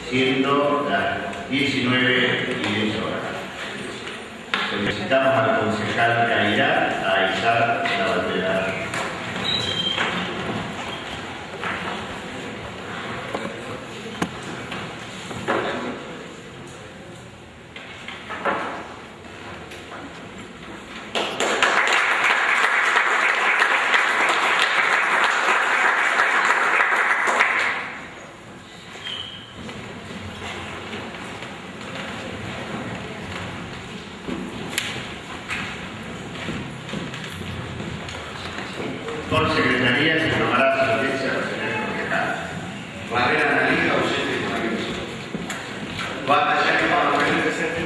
siendo las 19:10. Solicitamos al concejal Cairá a izar la bandera. Por secretaría se tomará asistencia al señor concejal. Barrera Analía, ausente con aviso. Guadalajara, presente.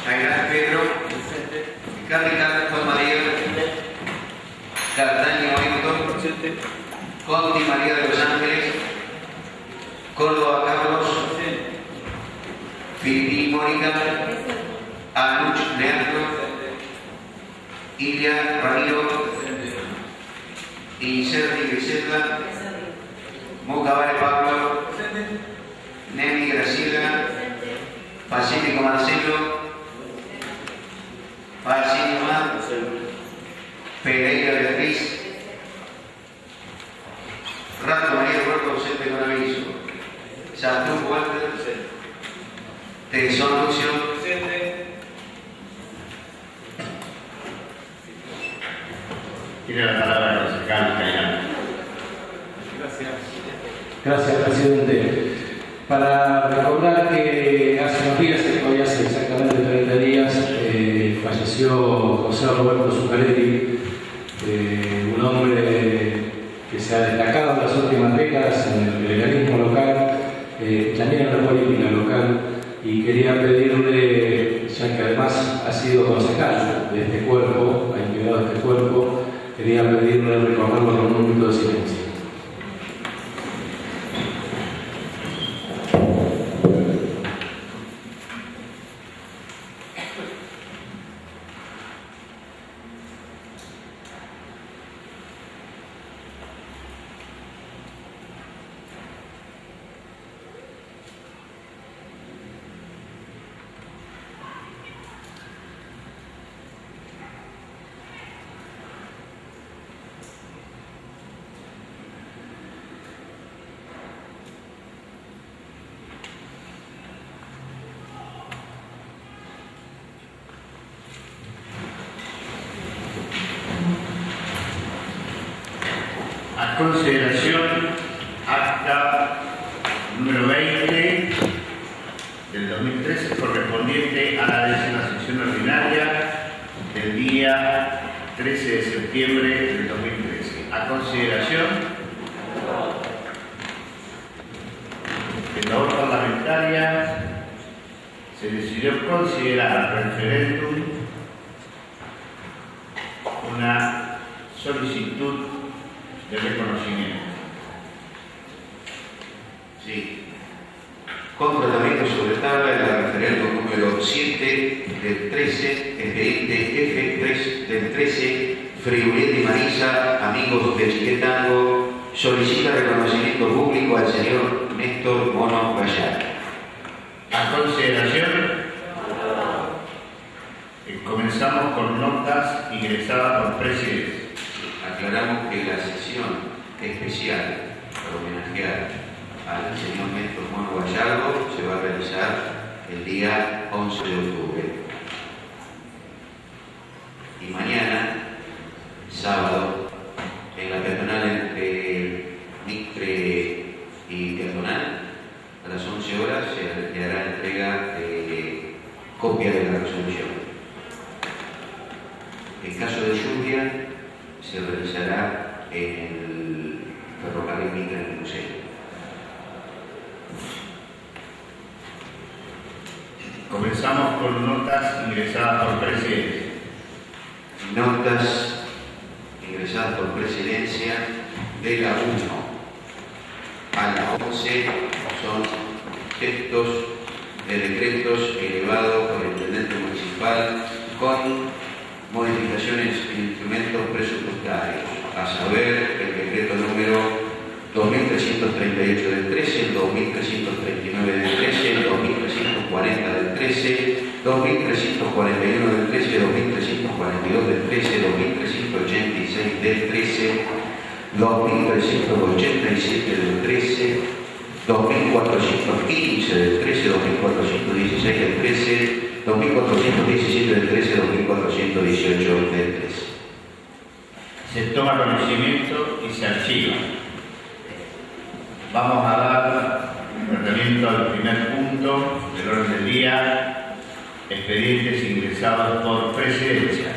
Cairás Pedro, presente. Carrical Juan María, Cartaño Héctor, presente. Conti María de los Ángeles, Córdoba Carlos, Filipín Mónica, Anuch Leandro, Ilia Ramiro, Inserti Griselda, Mocavare Pablo, Nemi Graciela, Pacífico Marcelo, Pacífico Mar, Pereira Beatriz, Rato María Roberto, ausente con aviso, Santur Walter, Tesón Lucio, Tiene la palabra el concejal Cairá. Gracias, presidente. Para recordar que hace unos días, hoy hace exactamente 30 días, falleció José Roberto Zuccarelli, un hombre que se ha destacado en las últimas décadas en el legalismo local, también en la política local, y quería pedirle, ya que además ha sido concejal de este cuerpo, ha integrado este cuerpo, quería pedirle recordarlo con un minuto de silencio. A consideración, acta número 20 del 2013, correspondiente a la 10ª sesión ordinaria del día 13 de septiembre del 2013. A consideración, en la labor parlamentaria se decidió considerar referéndum una solicitud de reconocimiento. Sí. Con tratamiento sobre tabla en el referéndum número 7 del 13, expediente F3 del 13, Friulet y Marisa, amigos de Chiquetango, solicita reconocimiento público al señor Néstor Mono Gallar. A consideración, comenzamos con notas ingresadas por presidente. Aclaramos que la sesión especial para homenajear al señor Néstor Mono Gallardo se va a realizar el día 11 de octubre. Y mañana, sábado, en la peatonal entre Mitre y Peatonal, a las 11 horas se le hará entrega de copia de la resolución. En caso de lluvia, se realizará en el ferrocarril Mitre en el museo. Comenzamos con notas ingresadas por presidencia. Notas ingresadas por presidencia de la 1 a la 11 son textos de decretos elevados por el intendente municipal con modificaciones en instrumentos presupuestarios, a saber el decreto número 2338 del 13, el 2339 2.341 del 13, 2.342 del 13, 2.386 del 13, 2.387 del 13, 2.415 del 13, 2.416 del 13, 2.417 del 13, 2.418 del 13. Se toma conocimiento y se archiva. Vamos a dar tratamiento al primer punto del orden del día, expedientes ingresados por presidencia.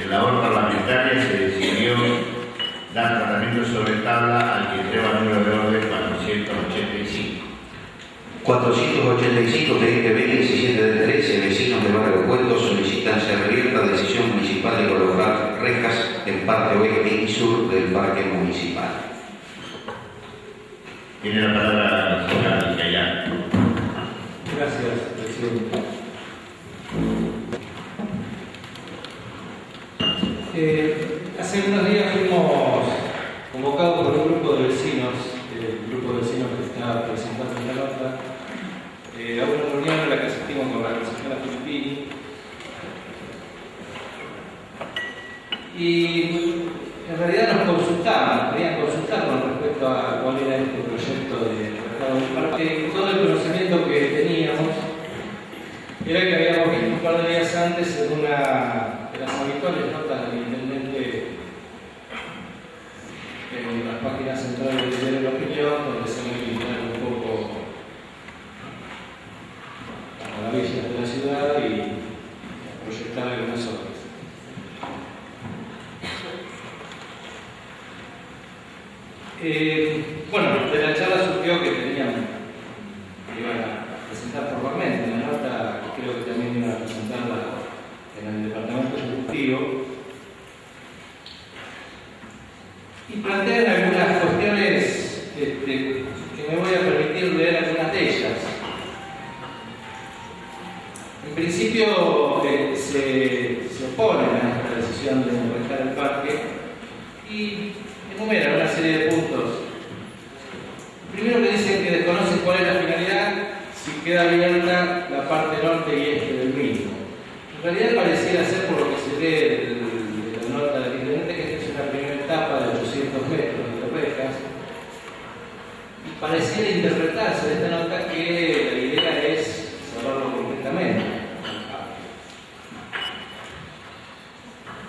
En labor parlamentaria se decidió dar tratamiento sobre tabla al que lleva el número de orden 485. 485 de 17 del 13, vecinos de Barrio Puerto solicitan ser abierta decisión municipal de colocar rejas en parte oeste y sur del parque municipal. Tiene la palabra la señora Yayán. Gracias, presidente. Hace unos días fuimos convocados por un grupo de vecinos, el grupo de vecinos que está presentando esta nota, a una reunión en la que asistimos con la consejera Filippini. Y en realidad nos consultaban, querían consultarnos respecto a cuál era este proyecto de mercado del parque. Todo el conocimiento que teníamos era que habíamos visto un par de días antes en una de las habituales notas del intendente en las páginas centrales del diario La Opinión, donde se me limitaron un poco a la villa de la ciudad y proyectar algunas obras. Bueno, de la charla surgió que iban a presentar formalmente la nota, creo que también iban a presentarla en el departamento ejecutivo, y plantean algunas cuestiones que me voy a permitir leer algunas de ellas. En principio se oponen a esta decisión de enrejar el parque y enumeran una serie de puntos. Primero que dicen que desconocen cuál es la finalidad si queda abierta la parte norte y este del mismo. En realidad pareciera ser, por lo que se lee de la nota del intendente, que esta es una primera etapa de 800 metros de rejas, y pareciera interpretarse de esta nota que la idea es cerrarlo completamente.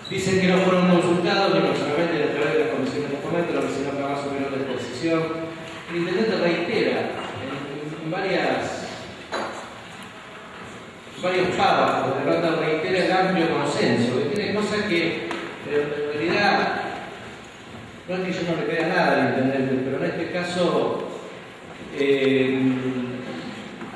Dicen que no fueron consultados ni solamente a través de las comisiones de fomento, lo que se nota más o menos de esta decisión. El intendente reitera en varios párrafos de la nota, reitera el amplio consenso, que tiene cosas que en realidad no es que yo no le crea nada al intendente, pero en este caso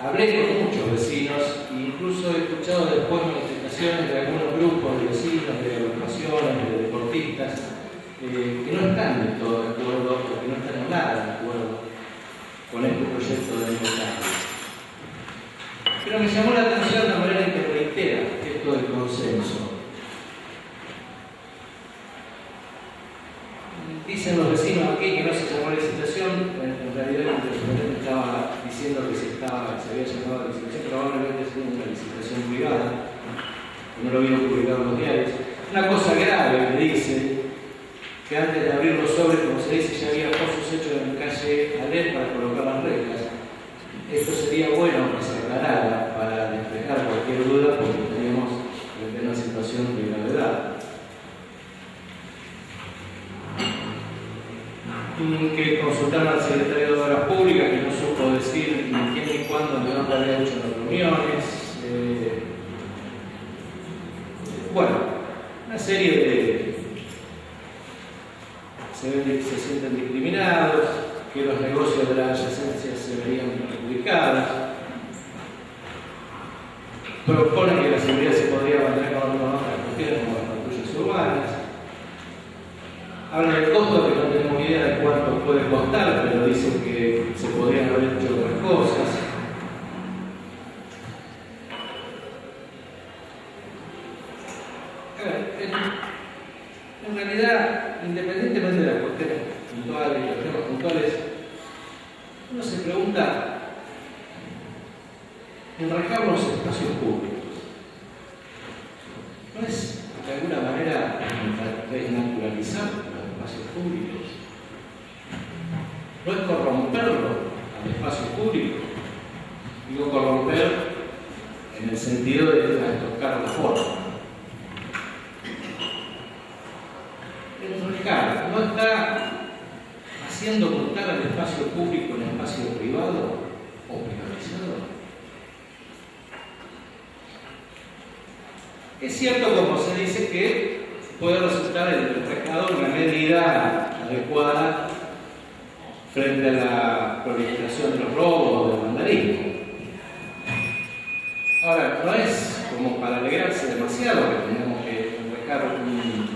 hablé con muchos vecinos e incluso he escuchado después manifestaciones de algunos grupos de vecinos, de agrupaciones, de deportistas, que no están del todo de acuerdo, o que no están nada de acuerdo con este proyecto de mercado. Pero me llamó la atención la manera en que reitera esto del consenso. Dicen los vecinos aquí que no se llamó licitación, en realidad el presidente estaba diciendo que se había llamado licitación, probablemente es una licitación privada, no lo vieron publicado en los diarios. Una cosa grave que dice que antes de abrir los sobres, como se dice, ya había pozos hechos en la calle Alén para colocar las reglas. Esto sería bueno que se aclarara para despejar cualquier duda, porque teníamos frente a una situación de gravedad. Que consultaron al secretario de Obras Públicas, que no supo decir ni quién ni cuándo ni dónde había hecho las reuniones. Bueno, una serie de... Se sienten discriminados, que los negocios de la adyacencia se verían perjudicados. Proponen que la seguridad se podría mantener con otras cuestiones como las patrullas urbanas. Hablan del costo, que no tenemos idea de cuánto puede costar, pero dicen que se podrían haber hecho otras cosas. En realidad, independientemente de las cuestiones puntuales y los temas puntuales, uno se pregunta, enrejar los espacios públicos. explico? Digo corromper en el sentido de tocar la forma. El no está haciendo contar al espacio público en espacio privado o privatizado. Es cierto, como se dice, que puede resultar el mercado una medida adecuada frente a la proliferación de los robos o del vandalismo. Ahora, no es como para alegrarse demasiado que tenemos que enrejar un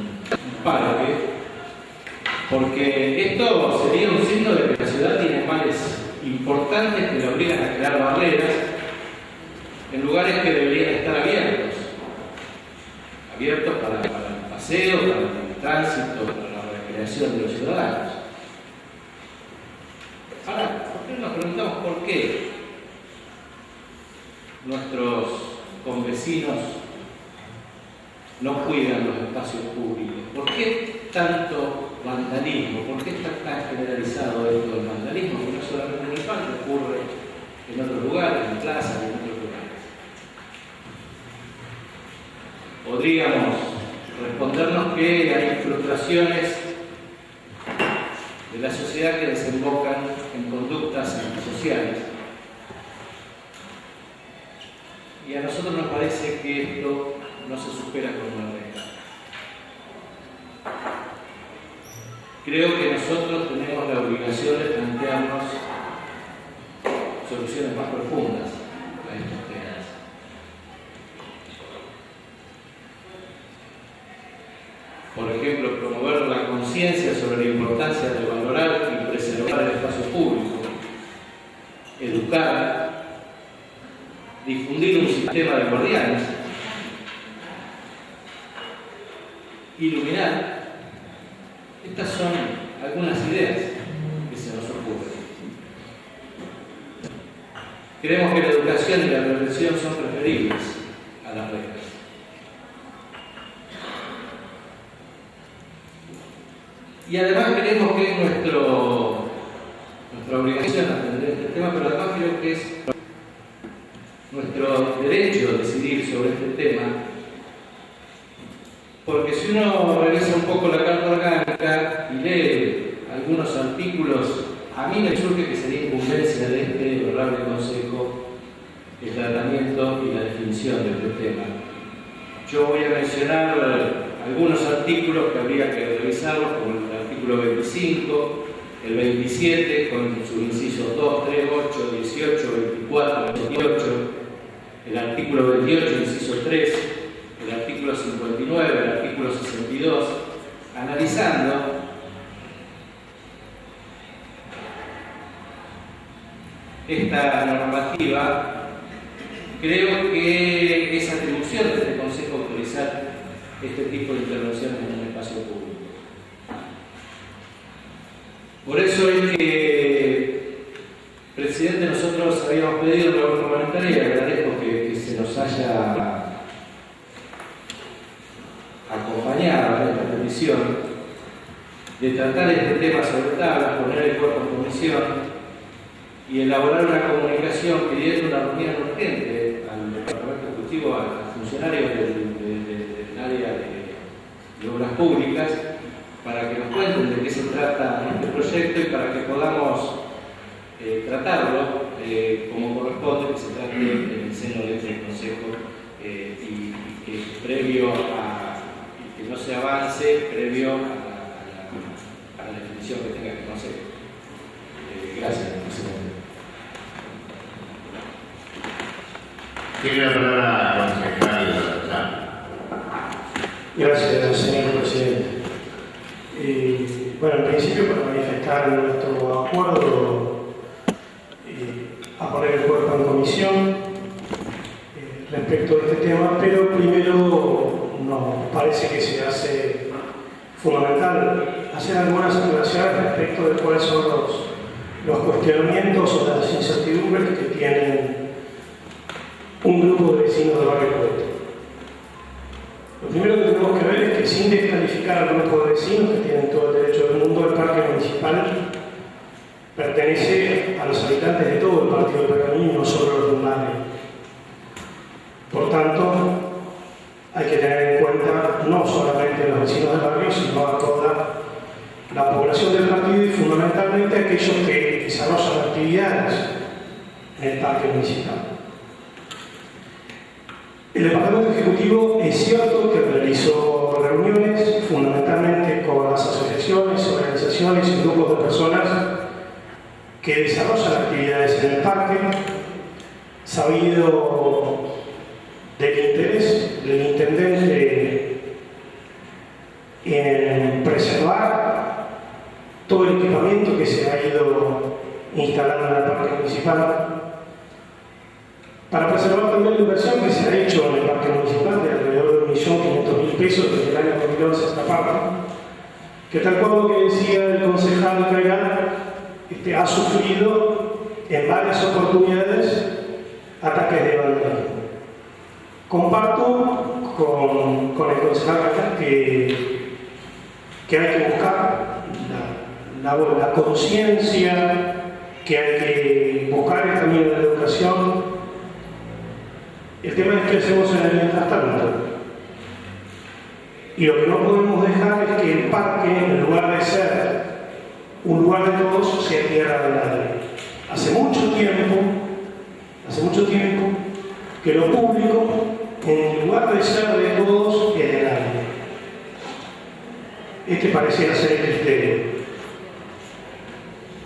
parque, porque esto sería un signo de que la ciudad tiene males importantes que le obligan a crear barreras en lugares que deberían estar abiertos para el paseo, para el tránsito, para la recreación de los ciudadanos. Ahora, ¿por qué nos preguntamos por qué nuestros convecinos no cuidan los espacios públicos? ¿Por qué tanto vandalismo? ¿Por qué está tan generalizado esto del vandalismo? Que no solamente en el parque, ocurre en otros lugares, en plazas y en otros lugares. Podríamos respondernos que hay frustraciones de la sociedad que desembocan en conductas antisociales. Y a nosotros nos parece que esto no se supera con una regla. Creo que nosotros tenemos la obligación de plantearnos soluciones más profundas a estos temas. Por ejemplo, promover la conciencia sobre la importancia de valorar y preservar el espacio público, educar, difundir un sistema de guardianes, iluminar. Estas son algunas ideas que se nos ocurren. Creemos que la educación y la prevención son preferibles a las reglas. Y además creemos que es nuestra obligación atender este tema, pero además creo que es nuestro derecho a decidir sobre este tema, porque si uno revisa un poco la Carta Orgánica y lee algunos artículos, a mí me surge que sería incumbencia de este honorable Consejo el tratamiento y la definición de este tema. Yo voy a mencionar algunos artículos que habría que revisarlos, como el artículo 25, el 27, con sus incisos 2, 3, 8, 18, 24, 28, el artículo 28, inciso 3, el artículo 59, el artículo 62, analizando esta normativa, creo que es atribución de este Consejo autorizar este tipo de intervenciones en un espacio público. Por eso es que, presidente, nosotros habíamos pedido la orden parlamentaria y agradezco que se nos haya acompañado en esta petición de tratar este tema sobre tablas, poner el cuerpo en comisión y elaborar una comunicación pidiendo una reunión urgente al Departamento Ejecutivo, a los funcionarios del área de obras públicas, para que nos cuenten de qué se trata este proyecto y para que podamos tratarlo como corresponde, que se trate en el seno de este Consejo y que previo a que no se avance previo a la definición que tenga el Consejo. Gracias, presidente. Tiene la palabra concejal Sá. Gracias, señor presidente. Bueno, en principio para manifestar nuestro acuerdo a poner el cuerpo en comisión respecto de este tema, pero primero nos parece que se hace fundamental hacer algunas aclaraciones respecto de cuáles son los cuestionamientos o las incertidumbres que tienen un grupo de vecinos del barrio Cueto. Lo primero que tenemos que ver es que, sin descalificar al grupo de vecinos que tienen todo el derecho del mundo, el parque municipal pertenece a los habitantes de todo el partido en el parque municipal. El Departamento Ejecutivo es cierto que realizó reuniones fundamentalmente con las asociaciones, organizaciones y grupos de personas que desarrollan actividades en el parque, sabido del interés del intendente en preservar todo el equipamiento que se ha ido instalando en el parque municipal, para preservar también la inversión que se ha hecho en el parque municipal de alrededor de 1.500.000 pesos desde el año 2011 hasta parte, que tal cual lo que decía el concejal Cairán, ha sufrido en varias oportunidades ataques de vandalismo. Comparto con el concejal Cairán que hay que buscar la conciencia, que hay que buscar el camino de la educación. El tema es que hacemos en el mientras tanto. Y lo que no podemos dejar es que el parque, en lugar de ser un lugar de todos, sea tierra de nadie. Hace mucho tiempo que lo público, en lugar de ser de todos, es de nadie. Este pareciera ser el criterio.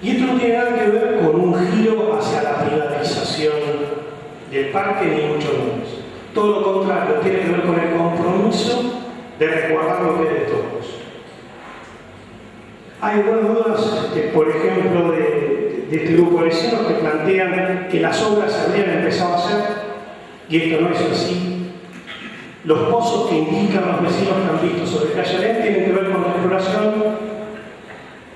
Y esto no tiene nada que ver con un giro hacia la privatización del parque, ni mucho menos. Todo lo contrario, tiene que ver con el compromiso de resguardar lo que es de todos. Hay algunas dudas, por ejemplo, de este grupo de vecinos que plantean que las obras se habrían empezado a hacer, y esto no es así. Los pozos que indican los vecinos que han visto sobre calle Alem tienen que ver con la exploración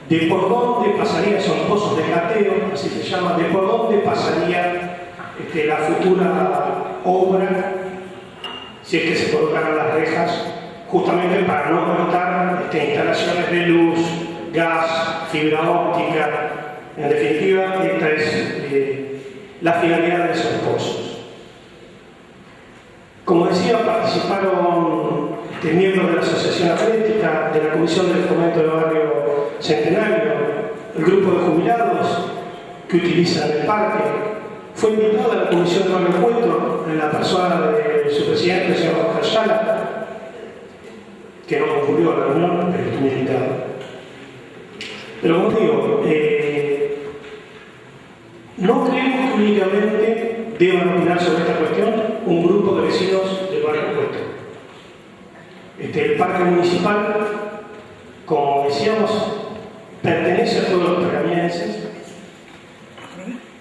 de por dónde pasaría, son pozos de gateo, así se llama, de por dónde pasaría la futura obra, si es que se colocaran las rejas, justamente para no cortar instalaciones de luz, gas, fibra óptica. En definitiva, esta es la finalidad de esos pozos. Como decía, participaron miembros de la Asociación Atlética, de la Comisión del Fomento del Barrio Centenario, el grupo de jubilados que utilizan el parque. Fue invitado a la Comisión de Barrio Encuentro en la persona de su presidente, el señor Jorge Ayala, que no concurrió a la reunión, pero estuvo invitado. Pero como digo, no creemos que únicamente deban opinar sobre esta cuestión un grupo de vecinos del barrio Encuentro. El parque municipal, como decíamos, pertenece a todos los pergamienses.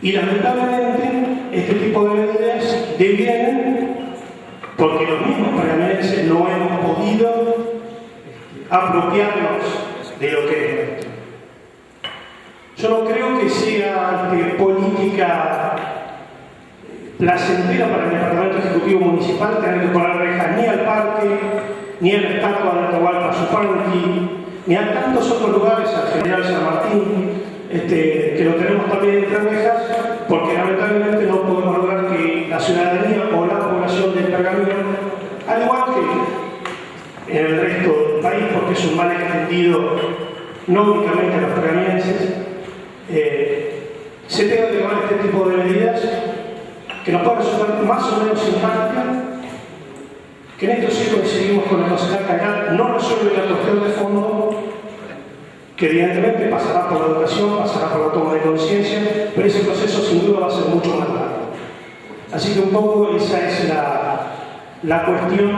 Y lamentablemente este tipo de medidas devienen porque los mismos pergamenenses no hemos podido apropiarnos de lo que es nuestro. Yo no creo que sea política placentera para el Departamento Ejecutivo Municipal tener que poner rejas ni al parque, ni a la estatua de Atahualpa Yupanqui, ni a tantos otros lugares, al General San Martín, que lo tenemos también entre rejas, porque lamentablemente no podemos lograr que la ciudadanía o la población del Pergamino, al igual que en el resto del país, porque es un mal extendido no únicamente a los pergamenenses, se tenga que tomar este tipo de medidas que nos pueden resultar más o menos simpáticas, que en esto sí coincidimos con el concejal Cairán, no resuelve la cuestión de fondo, que evidentemente pasará por la educación, pasará por la toma de conciencia, pero ese proceso sin duda va a ser mucho más largo. Así que un poco esa es la cuestión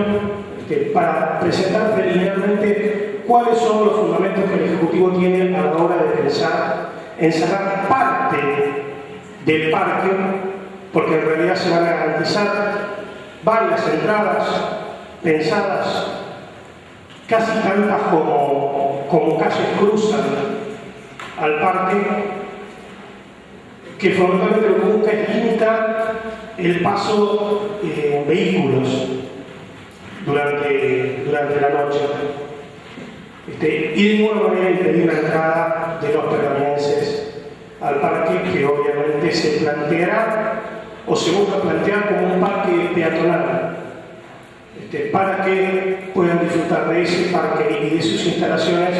para presentar preliminarmente cuáles son los fundamentos que el Ejecutivo tiene a la hora de pensar en cerrar parte del parque, porque en realidad se van a garantizar varias entradas pensadas, casi tantas como calles cruzan al parque, que fundamentalmente lo que busca es limitar el paso en vehículos durante la noche. Y de ninguna manera impedir la entrada de los pergamenenses al parque, que obviamente se planteará o se busca plantear como un parque peatonal, para que puedan disfrutar de ese parque y de sus instalaciones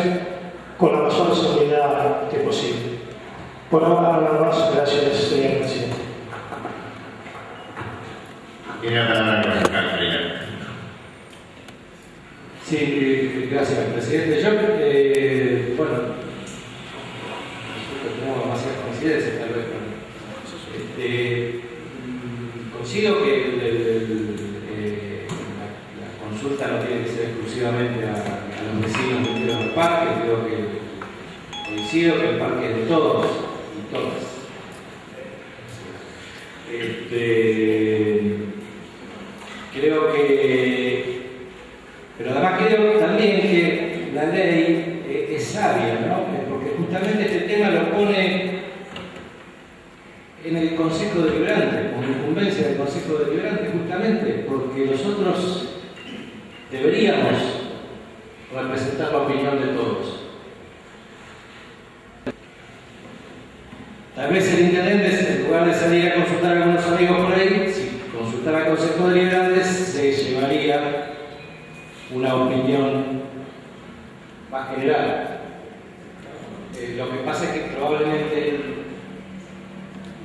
con la mayor seguridad posible. Por ahora nada más, gracias señor presidente. Tiene la palabra el concejal Pereira. Sí, gracias, presidente. Yo, bueno, nosotros tenemos demasiadas coincidencias, tal vez. Coincido que la consulta no tiene que ser exclusivamente a los vecinos que quieran el parque. Creo que coincido que el parque es de todos y todas. Creo que, pero además creo también que la ley es sabia, ¿no? Porque justamente este tema lo pone en el Consejo Deliberante, con incumbencia del Consejo Deliberante, justamente porque nosotros deberíamos representar la opinión de todos. Tal vez el intendente, en lugar de salir a consultar a algunos amigos por ahí, si consultara al Consejo Deliberante, se llevaría una opinión más general. Lo que pasa es que probablemente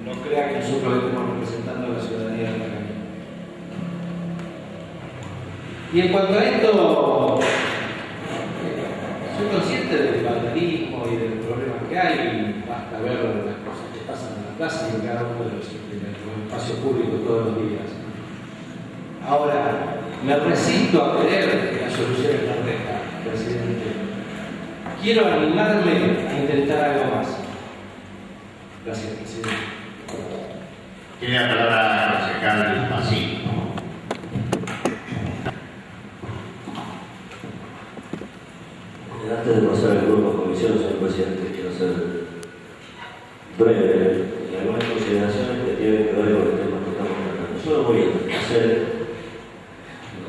no crea que nosotros estemos representando a la ciudadanía de la calle. Y en cuanto a esto, soy consciente del vandalismo y de los problemas que hay, y basta ver las cosas que pasan en la plaza y en cada uno de los espacios públicos todos los días. Ahora, me resisto a creer que la solución es la recta, presidente. Quiero animarme a intentar algo más. Gracias, presidente. Tiene la palabra el concejal Masí. Antes de pasar al grupo de comisión, señor presidente, quiero ser breve en algunas consideraciones que tienen que ver con el tema que estamos tratando. Solo voy a hacer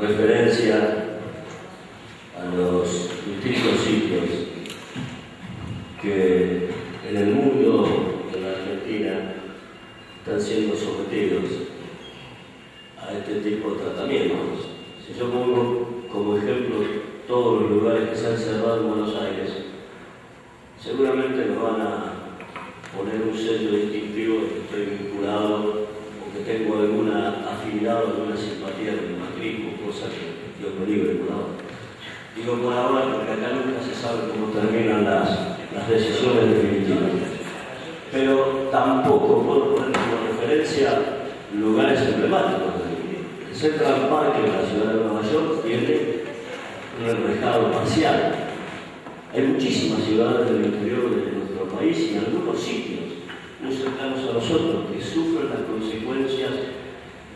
referencia a los distintos sitios que en el mundo de la Argentina están siendo sometidos a este tipo de tratamientos. Si yo pongo como ejemplo todos los lugares que se han cerrado en Buenos Aires, seguramente nos van a poner un sello distintivo de que estoy vinculado o que tengo alguna afinidad o alguna simpatía con el macrismo, cosa que Dios me libre por ahora. Digo por ahora porque acá nunca se sabe cómo terminan las decisiones definitivas. Pero tampoco puedo poner como referencia lugares emblemáticos. El Central Park de la ciudad de Nueva York tiene un enrejado parcial. Hay muchísimas ciudades del interior de nuestro país y algunos sitios muy cercanos a nosotros que sufren las consecuencias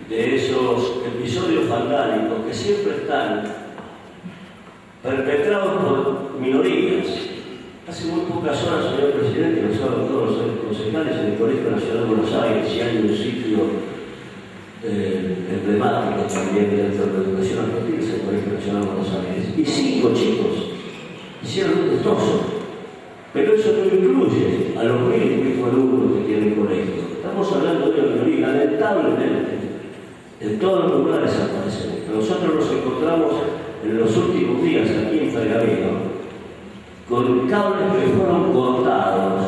de esos episodios vandálicos que siempre están perpetrados por minorías. Hace muy pocas horas, señor presidente, lo saben todos los concejales, en el Colegio Nacional de Buenos Aires, y hay un sitio emblemático también dentro de la educación argentina, es el Colegio Nacional de Buenos Aires, y 5 chicos hicieron un destrozo. Pero eso no incluye a los 1000 y pico alumnos que tiene el colegio. Estamos hablando de una minoría, lamentablemente, en todos los lugares aparecen. Nosotros nos encontramos en los últimos días aquí en Pergamino con cables que fueron cortados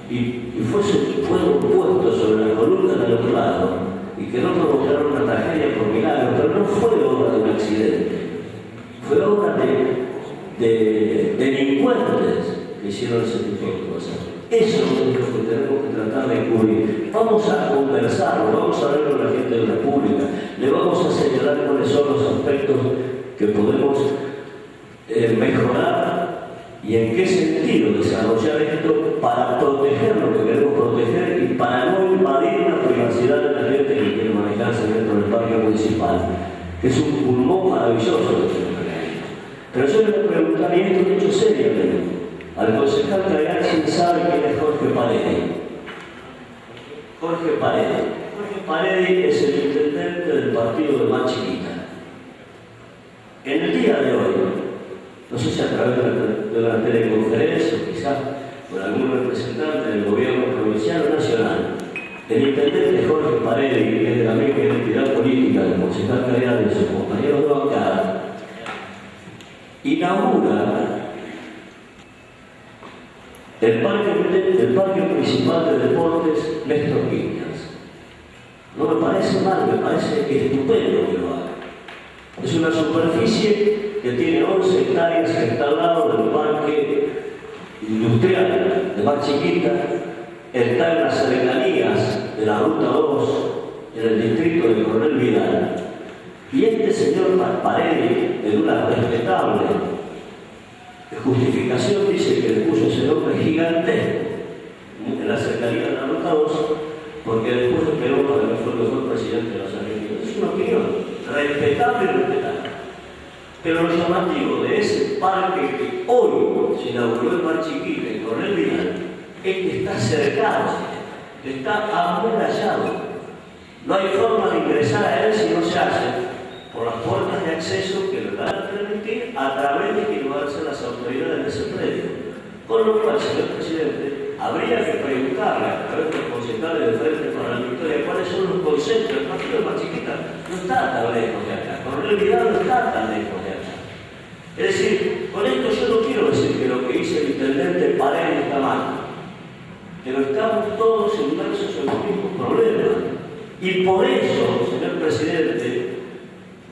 y fueron puestos sobre la columna del otro lado y que no provocaron una tragedia por milagro, pero no fue obra de un accidente, fue obra de delincuentes que hicieron ese tipo de cosas. Eso es lo que tenemos que tratar de cubrir. Vamos a conversar, vamos a ver con la gente de la República, le vamos a señalar cuáles son los aspectos que podemos mejorar y en qué sentido desarrollar esto para proteger lo que queremos proteger y para no invadir la privacidad de la gente que quiere manejarse dentro del parque municipal, que es un pulmón maravilloso de este país. Pero yo le preguntaría esto mucho seriamente al concejal Cairal, si sabe quién es Jorge Paredi. Jorge Paredi es el intendente del partido de Más Chiquita. En el día de hoy, no sé si a través de una teleconferencia o quizás por algún representante del gobierno provincial o nacional, el intendente Jorge Paredi, que es de la misma identidad política del concejal Cairal y sus compañeros de bancada, inaugura el parque municipal de deportes Néstor Kirchner. No me parece mal, me parece estupendo que lo haga. Es una superficie que tiene 11 hectáreas, que está al lado del parque industrial de Mar Chiquita, está en las cercanías de la Ruta 2, en el distrito de Coronel Vidal. Y este señor Paredes, en una respetable justificación, dice que le puso ese nombre gigantesco en la cercanía de la Ruta 2, porque después de Perón para que fue el mejor presidente de los argentinos. Es una opinión respetable y respetable. Pero lo llamativo de ese parque que hoy se inauguró en Mar Chiquita, en Coronel Vidal, es que está cercado, está amurallado. No hay forma de ingresar a él si no se hace por las puertas de acceso que le van a permitir a través de que lo hacen las autoridades de ese predio. Con lo cual, señor presidente, habría que preguntarle a través de los concejales de Frente para la Victoria cuáles son los conceptos. El partido de Mar Chiquita no está tan lejos de acá, Coronel Vidal no está tan lejos de acá. Es decir, con esto yo no quiero decir que lo que dice el intendente Paredes está mal, pero estamos todos inmersos en los mismos problemas. Y por eso, señor presidente,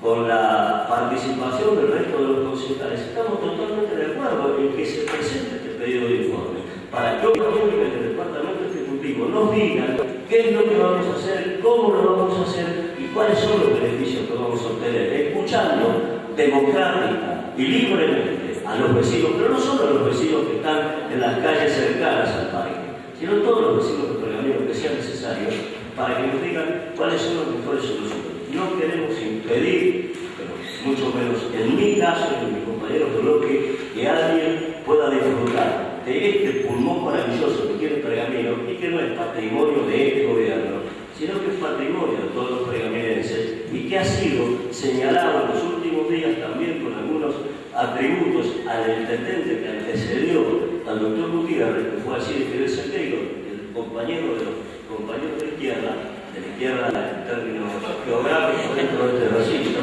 con la participación del resto de los concejales, estamos totalmente de acuerdo en que se presente este pedido de informe, para que obviamente el Departamento Ejecutivo nos diga qué es lo que vamos a hacer, cómo lo vamos a hacer y cuáles son los beneficios que vamos a obtener, escuchando democrática y libremente a los vecinos, pero no solo a los vecinos que están en las calles cercanas al parque, sino a todos los vecinos de Pergamino que sean necesarios, para que nos digan cuáles son las mejores soluciones. No queremos impedir, pero mucho menos en mi caso y en mis compañeros de bloque, que alguien pueda disfrutar de este pulmón maravilloso que tiene Pergamino y que no es patrimonio de este gobierno, sino que es patrimonio de todos los pergaminenses y que ha sido señalado en los últimos días también con algunos atributos al intendente que antecedió al doctor Gutiérrez, que fue así de Fidel Sequeiro, el compañero de los compañeros de la izquierda en términos geográficos dentro de este recinto,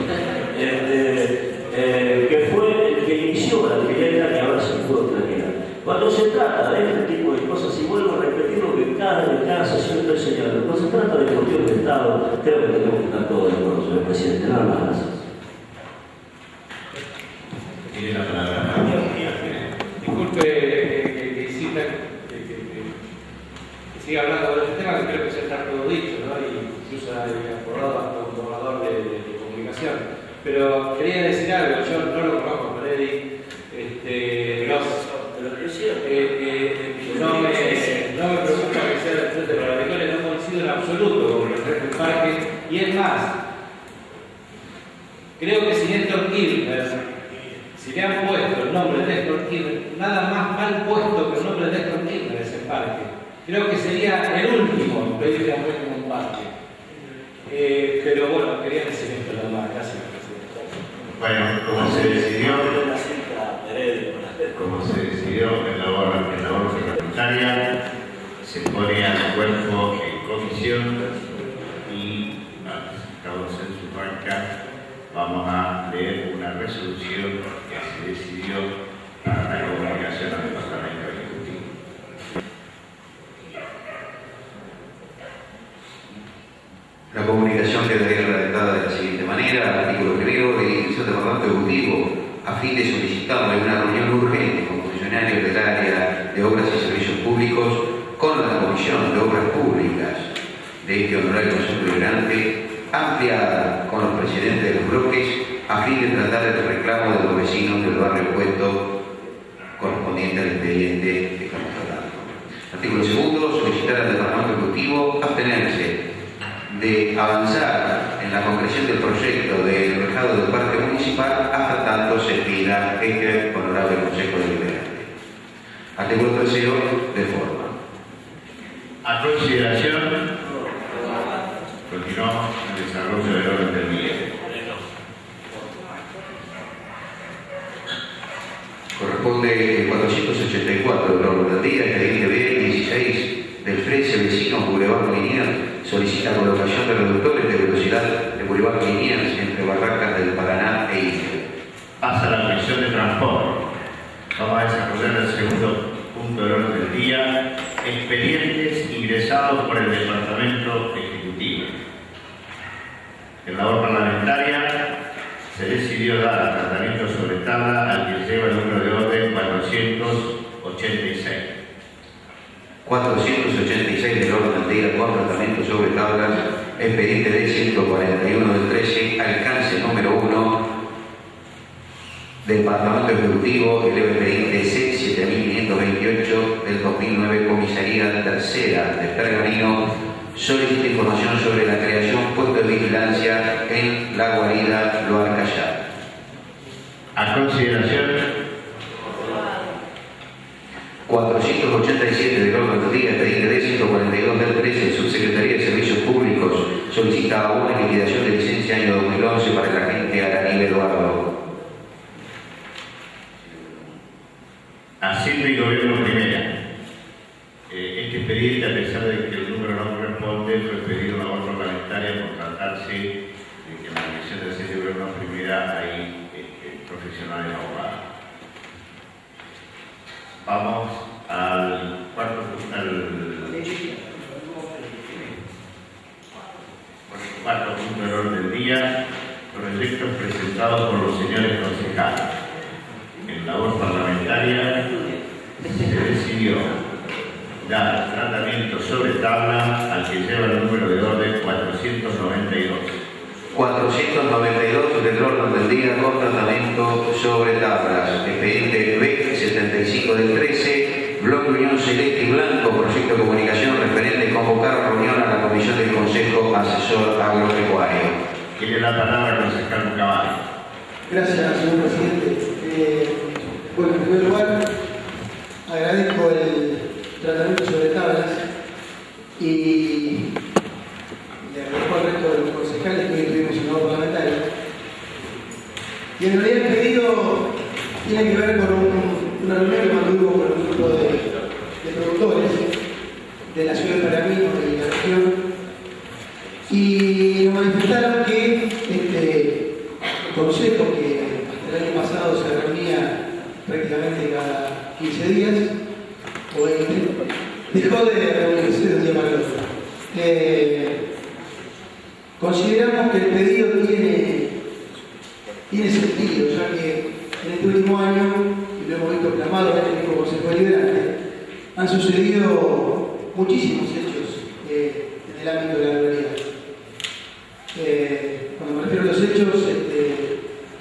que fue el que inició la pileta que ahora se pudo terminar. Cuando se trata de este tipo de cosas, y vuelvo a repetir lo que cada sesión estoy señalando, cuando se trata de cuestiones de Estado, creo que tenemos que estar todos de acuerdo, señor presidente. Nada más, gracias. Tiene la palabra. Disculpe que insista que siga hablando de este tema, que creo que ya está todo dicho, ¿no? Y incluso ha acordado hasta un gobernador de comunicación. Pero quería decir algo, yo no lo conozco, Freddy. No me preocupa que sea del Frente para la Victoria, no coincido en absoluto con el resto del parque. Y es más, creo que si Néstor Kirchner, si le han puesto el nombre de Néstor Kirchner, nada más mal puesto que el nombre de Néstor Kirchner ese parque. Creo que sería el último en pedirle a un parque. Pero bueno, quería decir esto nada más. Gracias, presidente. Bueno, como se decidió en la labor reglamentaria, se pone al cuerpo en comisión y cada uno en su banca vamos a leer una resolución que se decidió para la comunicación al Departamento Ejecutivo. La comunicación quedaría redactada de la siguiente manera: artículo primero, de dirección del Departamento Ejecutivo, a fin de solicitarle una reunión urgente con funcionarios del área de obras y servicios públicos con la Comisión de Obras Públicas de este honorable Consejo Deliberante, ampliada con los presidentes de los bloques, a fin de tratar el reclamo de los vecinos del barrio Puesto correspondiente al expediente que estamos tratando. Artículo segundo, solicitar al Departamento Ejecutivo abstenerse de avanzar en la concreción del proyecto del mercado del parque municipal hasta tanto se pida este honorable Consejo Deliberante. Artículo tercero, de forma. A consideración, continuamos el desarrollo del orden del día. Corresponde el 484 del orden del día, expediente B16 del Frente Vecino Boulevard Liniers, solicita colocación de reductores de velocidad de Boulevard Liniers entre Barracas del Paraná e Ica. Pasa a la Comisión de Transporte. Vamos a desarrollar el segundo punto del orden del día, expedientes ingresados por el Departamento Ejecutivo. En labor parlamentaria se decidió dar tratamiento sobre tabla al que lleva el número de orden 486. 486 del orden del día con tratamiento sobre tablas, expediente de 141 del 13, alcance número 1, Departamento Ejecutivo, el expediente C7528 del 2009, Comisaría Tercera de Pergamino, solicita información sobre la creación puesto de vigilancia en la guarida Loarcayá. A consideración 487 del orden del día, expediente de 142 del 13, Subsecretaría de Servicios Públicos, solicita una liquidación de licencia año 2011 para el agente Aranil Eduardo. Hacienda y Gobierno Primera. Este expediente, a pesar de que el número no corresponde, fue pedido en labor parlamentaria por tratarse de que en la Dirección de Hacienda y Gobierno Primera hay profesionales abogados. Vamos al cuarto punto del orden del día, proyectos presentados por los señores concejales. En labor parlamentaria se decidió dar tratamiento sobre tabla al que lleva el número de orden 492. 492 del orden del día con tratamiento sobre tablas, expediente B75 del 13, Bloque Unión Celeste y Blanco, proyecto de comunicación referente convocar reunión a la Comisión del Consejo Asesor Agropecuario. Tiene la palabra el concejal Caballo. Gracias, señor presidente. Bueno, en primer lugar, agradezco el tratamiento sobre tablas y le agradezco al resto de los concejales que hoy estuvimos en el parlamentario. Y en realidad el pedido tiene que ver con una reunión que mantuvimos con un grupo de productores de la ciudad de Pergamino y la región, y nos manifestaron que el consejo, que el año pasado se reunía prácticamente cada 15 días o 20, dejó de reunirse de un día para el otro. Consideramos que el pedido tiene sentido, ya que en este último año, y lo hemos visto plasmado en el mismo Consejo Deliberante, han sucedido muchísimos hechos en el ámbito de la realidad. Cuando me refiero a los hechos,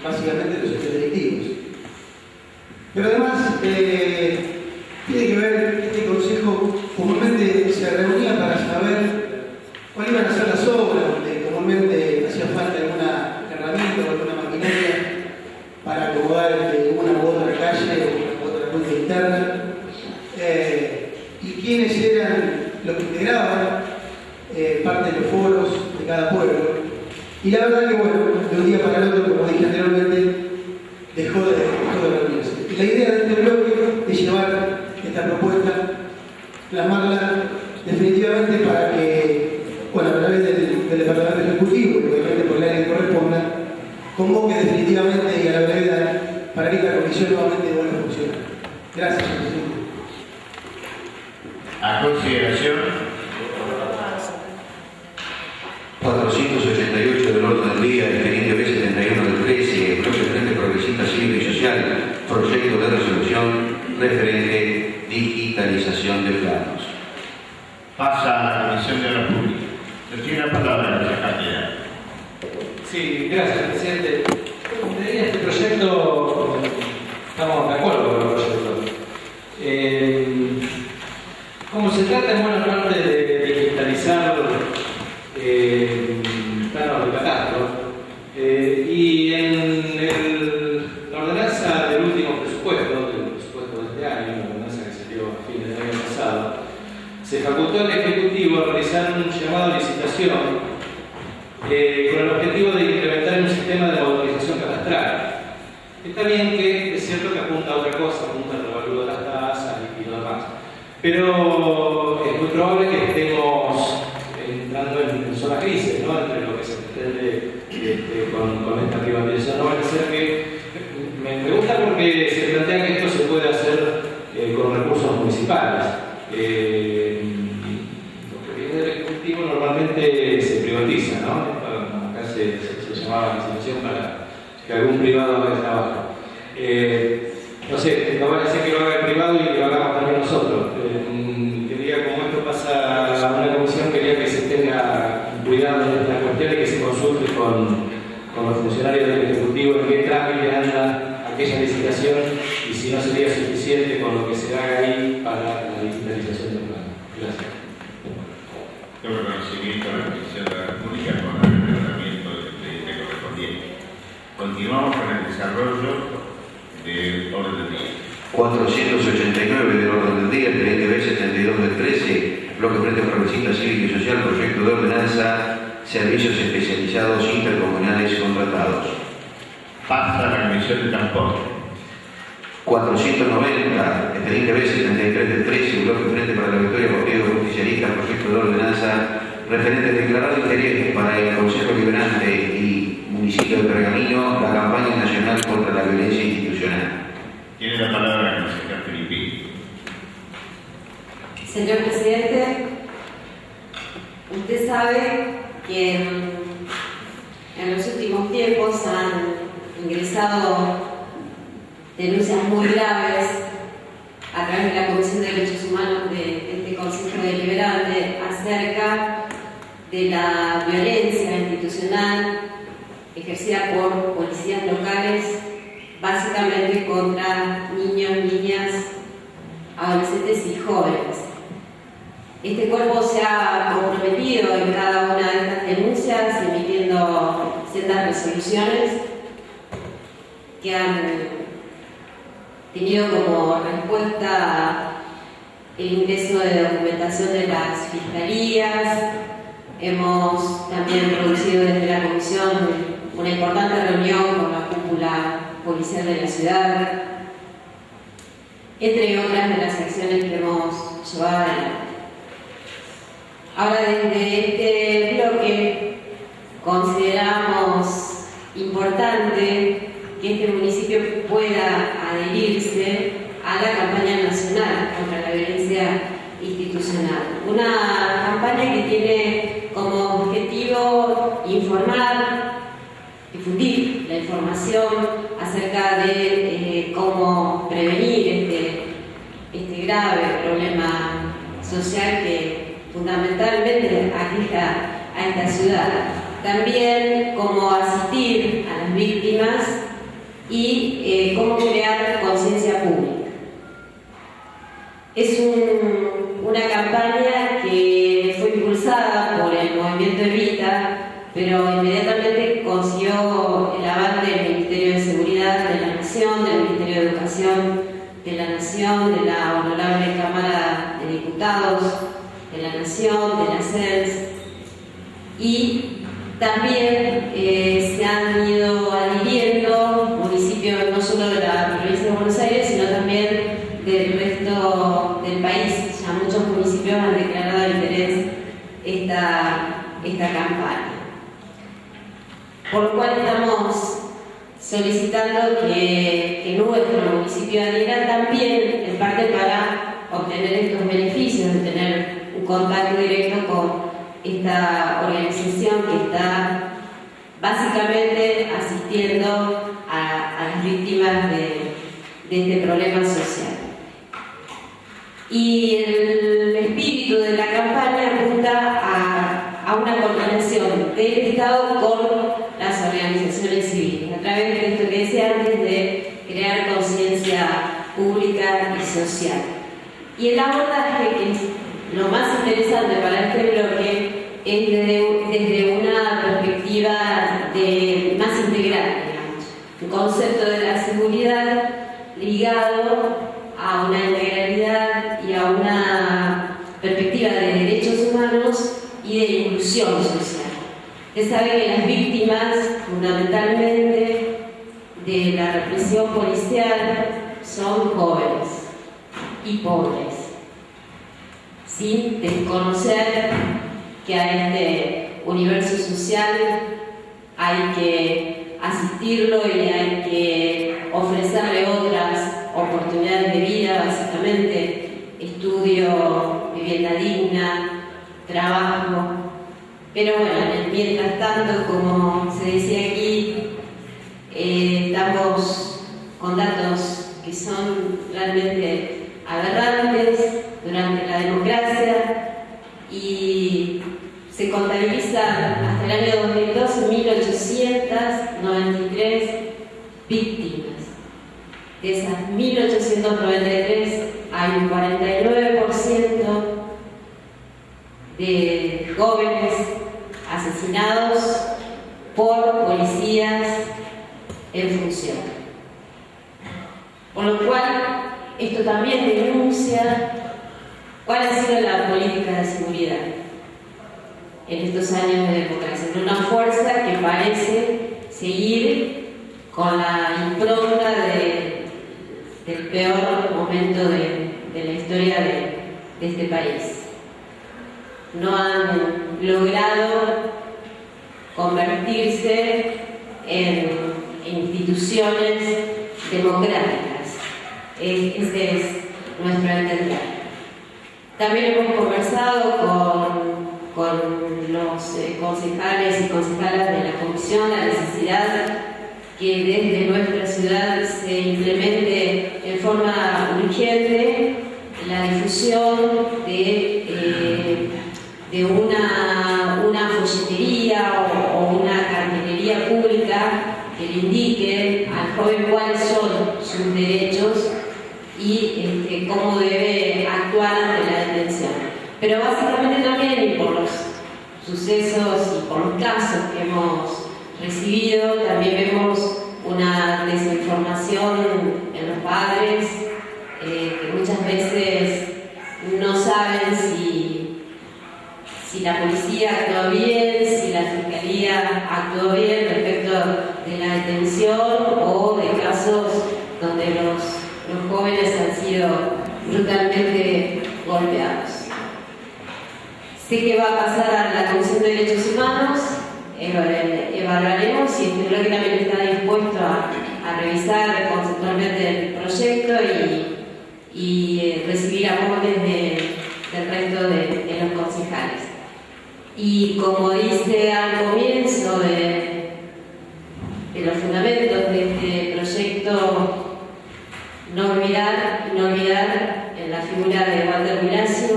básicamente los hechos delictivos. Pero además, tiene que ver, este consejo comúnmente se reunía para saber cuáles iban a ser las obras, donde comúnmente hacía falta alguna herramienta o alguna maquinaria para acomodar una u otra calle o una u otra ruta interna, y quiénes eran los que integraban parte de los foros de cada pueblo. Y la verdad que, bueno, de un día para el otro, como dije anteriormente, dejó de reunirse. Y la idea de este bloque es llevar esta propuesta, plasmarla definitivamente para que, bueno, a través del Departamento Ejecutivo, y obviamente por la ley que corresponda, convoque definitivamente y a la brevedad para que esta comisión nuevamente vuelva a funcionar. Gracias, señor presidente. A consideración 488 del orden del día, expediente B71 del 13, Bloque Frente Progresista Cívico y Social, proyecto de resolución referente digitalización de planos. pasa a la Comisión de Obras Públicas. Se tiene la palabra la secretaria. Sí, gracias, presidente. En este proyecto estamos de acuerdo con el proyecto. Como se trata en buena parte de digitalizar planos de catastro, y en la ordenanza del último presupuesto, del presupuesto de este año, la ordenanza que se dio a fines del año pasado, se facultó al Ejecutivo a realizar un llamado a licitación con el objetivo de implementar un sistema de autorización catastral. Está bien que es cierto que apunta a otra cosa, apunta al revalúo de las tasas y lo demás, pero es muy probable que estemos entrando en zona crisis, ¿no? Entre lo que se pretende con esta privatización. No va a ser que me gusta porque se plantea que esto se puede hacer con recursos municipales. Lo que viene del Ejecutivo normalmente se privatiza, ¿no? Acá se se llamaba la licitación para que algún privado haga el trabajo. No sé, no van a hacer que lo haga el privado y que lo hagamos también nosotros. Quería, como esto pasa a una comisión, quería que se tenga cuidado en estas cuestiones, que se consulte con los funcionarios del Ejecutivo en qué trámite anda aquella licitación y si no sería suficiente con lo que se haga ahí para la digitalización del plan. Gracias. Tengo reconocimiento a la Comisión de la República con el tratamiento del expediente correspondiente. Continuamos con el desarrollo del orden del día. 489 del orden del día, expediente B72 del 13, bloque frente progresista cívico y social, proyecto de ordenanza, servicios especializados intercomunales contratados. Pasa a la Comisión de Transporte. 490, expediente B73 del 13, bloque frente para la victoria Partido Justicialista, proyecto de ordenanza referente declarado interés para el Consejo Liberante y Municipio de Pergamino la campaña nacional contra la violencia institucional. Tiene la palabra la consejera Filipín. Señor presidente, usted sabe que en los últimos tiempos han ingresado denuncias muy graves a través de la Comisión de Derechos Humanos de este Consejo Deliberante acerca de la violencia institucional ejercida por policías locales, básicamente contra niños, niñas, adolescentes y jóvenes. Este cuerpo se ha comprometido en cada una de estas denuncias, emitiendo sendas resoluciones que han tenido como respuesta el ingreso de documentación de las fiscalías. Hemos también producido desde la comisión una importante reunión con la cúpula policial de la ciudad, entre otras de las acciones que hemos llevado adelante. Ahora, desde este bloque consideramos importante que este municipio pueda adherirse a la campaña nacional contra la violencia institucional. Una campaña que tiene como objetivo informar, difundir la información acerca de cómo prevenir este grave problema social que fundamentalmente aqueja a esta ciudad. También cómo asistir a las víctimas y cómo crear conciencia pública. Es una campaña que fue impulsada por el movimiento Evita, pero inmediatamente consiguió el aval del Ministerio de Seguridad de la Nación, del Ministerio de Educación de la Nación, de la Honorable Cámara de Diputados de la Nación, de la CENS, y también se han ido adhiriendo municipios no solo de la provincia de Buenos Aires, sino también del resto del país. Ya muchos municipios han declarado interés esta campaña. Por lo cual estamos solicitando que nuestro municipio adhiera también, en parte para obtener estos beneficios de tener un contacto directo con esta organización que está básicamente asistiendo a las víctimas de este problema social. Y el espíritu de la campaña apunta a una coordinación del Estado con las organizaciones civiles, a través de esto que decía antes, de crear conciencia pública y social. Y el abordaje, que es lo más interesante para este bloque, es desde una perspectiva más integral, digamos. Un concepto de la seguridad ligado a una integralidad y a una perspectiva de derechos humanos y de inclusión social. Usted sabe que las víctimas, fundamentalmente, de la represión policial son jóvenes y pobres, sin desconocer que a este universo social hay que asistirlo y hay que ofrecerle otras oportunidades de vida, básicamente estudio, vivienda digna, trabajo, Pero bueno, mientras tanto, como se decía aquí, estamos con datos que son realmente aberrantes durante la democracia y se contabilizan hasta el año 2012 1.893 víctimas. De esas 1.893 hay un 49% de jóvenes asesinados por policías en función. Por lo cual, esto también denuncia cuál ha sido la política de seguridad en estos años de democracia, en una fuerza que parece seguir con la impronta del peor momento de la historia de este país. No han logrado convertirse en instituciones democráticas. Ese es nuestro entender. También hemos conversado con los concejales y concejalas de la comisión la necesidad que desde nuestra ciudad se implemente en forma urgente la difusión de una folletería o una cartelería pública que le indique al joven cuáles son sus derechos y cómo debe actuar ante la detención. Pero básicamente también, y por los sucesos y por los casos que hemos recibido, también vemos una desinformación en los padres que muchas veces no saben si la policía actuó bien, si la fiscalía actuó bien respecto de la detención o de casos donde los jóvenes han sido brutalmente golpeados. Sé que va a pasar a la Comisión de Derechos Humanos, evaluaremos y este bloque también está dispuesto a revisar conceptualmente el proyecto y recibir aportes del resto de los concejales. Y como dice al comienzo de los fundamentos de este proyecto, no olvidar en la figura de Walter Milazzo,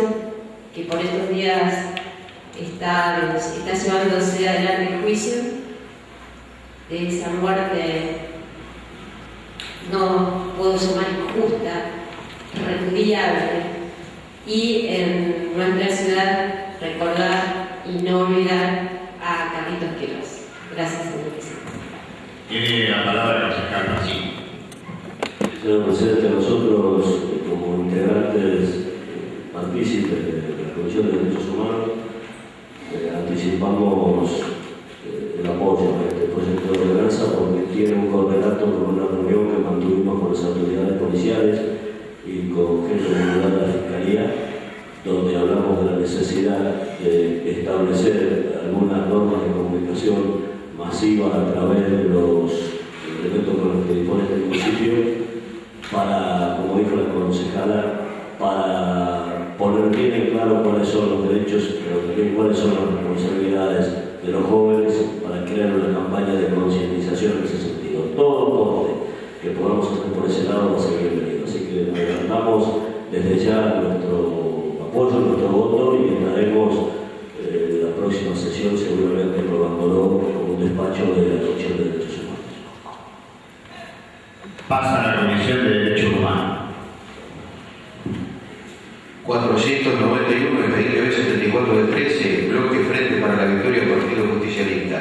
que por estos días está llevándose adelante el juicio de esa muerte, no puedo llamar injusta, repudiable, y en nuestra ciudad recordar y no olvidar a Carlitos Queiroz. Gracias, señor presidente. Tiene la palabra el concejal Martín. Señor presidente, nosotros como integrantes partícipes de la Comisión de Derechos Humanos anticipamos el apoyo a este proyecto de ordenanza porque tiene un correlato con una reunión que mantuvimos con las autoridades policiales y con gente vinculada a la Fiscalía, donde hablamos de la necesidad de establecer algunas normas de comunicación masiva a través de los elementos con los que dispone este municipio para, como dijo la concejala, para poner bien en claro cuáles son los derechos, pero también cuáles son las responsabilidades de los jóvenes para crear una campaña de concientización en ese sentido. Todo aporte que podamos hacer por ese lado va a ser bienvenido. Así que adelantamos desde ya nuestro apoyo, nuestro voto y estaremos la próxima sesión seguramente aprobándolo con un despacho de la Comisión de Derechos Humanos. Pasa a la Comisión de Derechos Humanos. 491 del 74 del 13, bloque Frente para la Victoria del Partido Justicialista.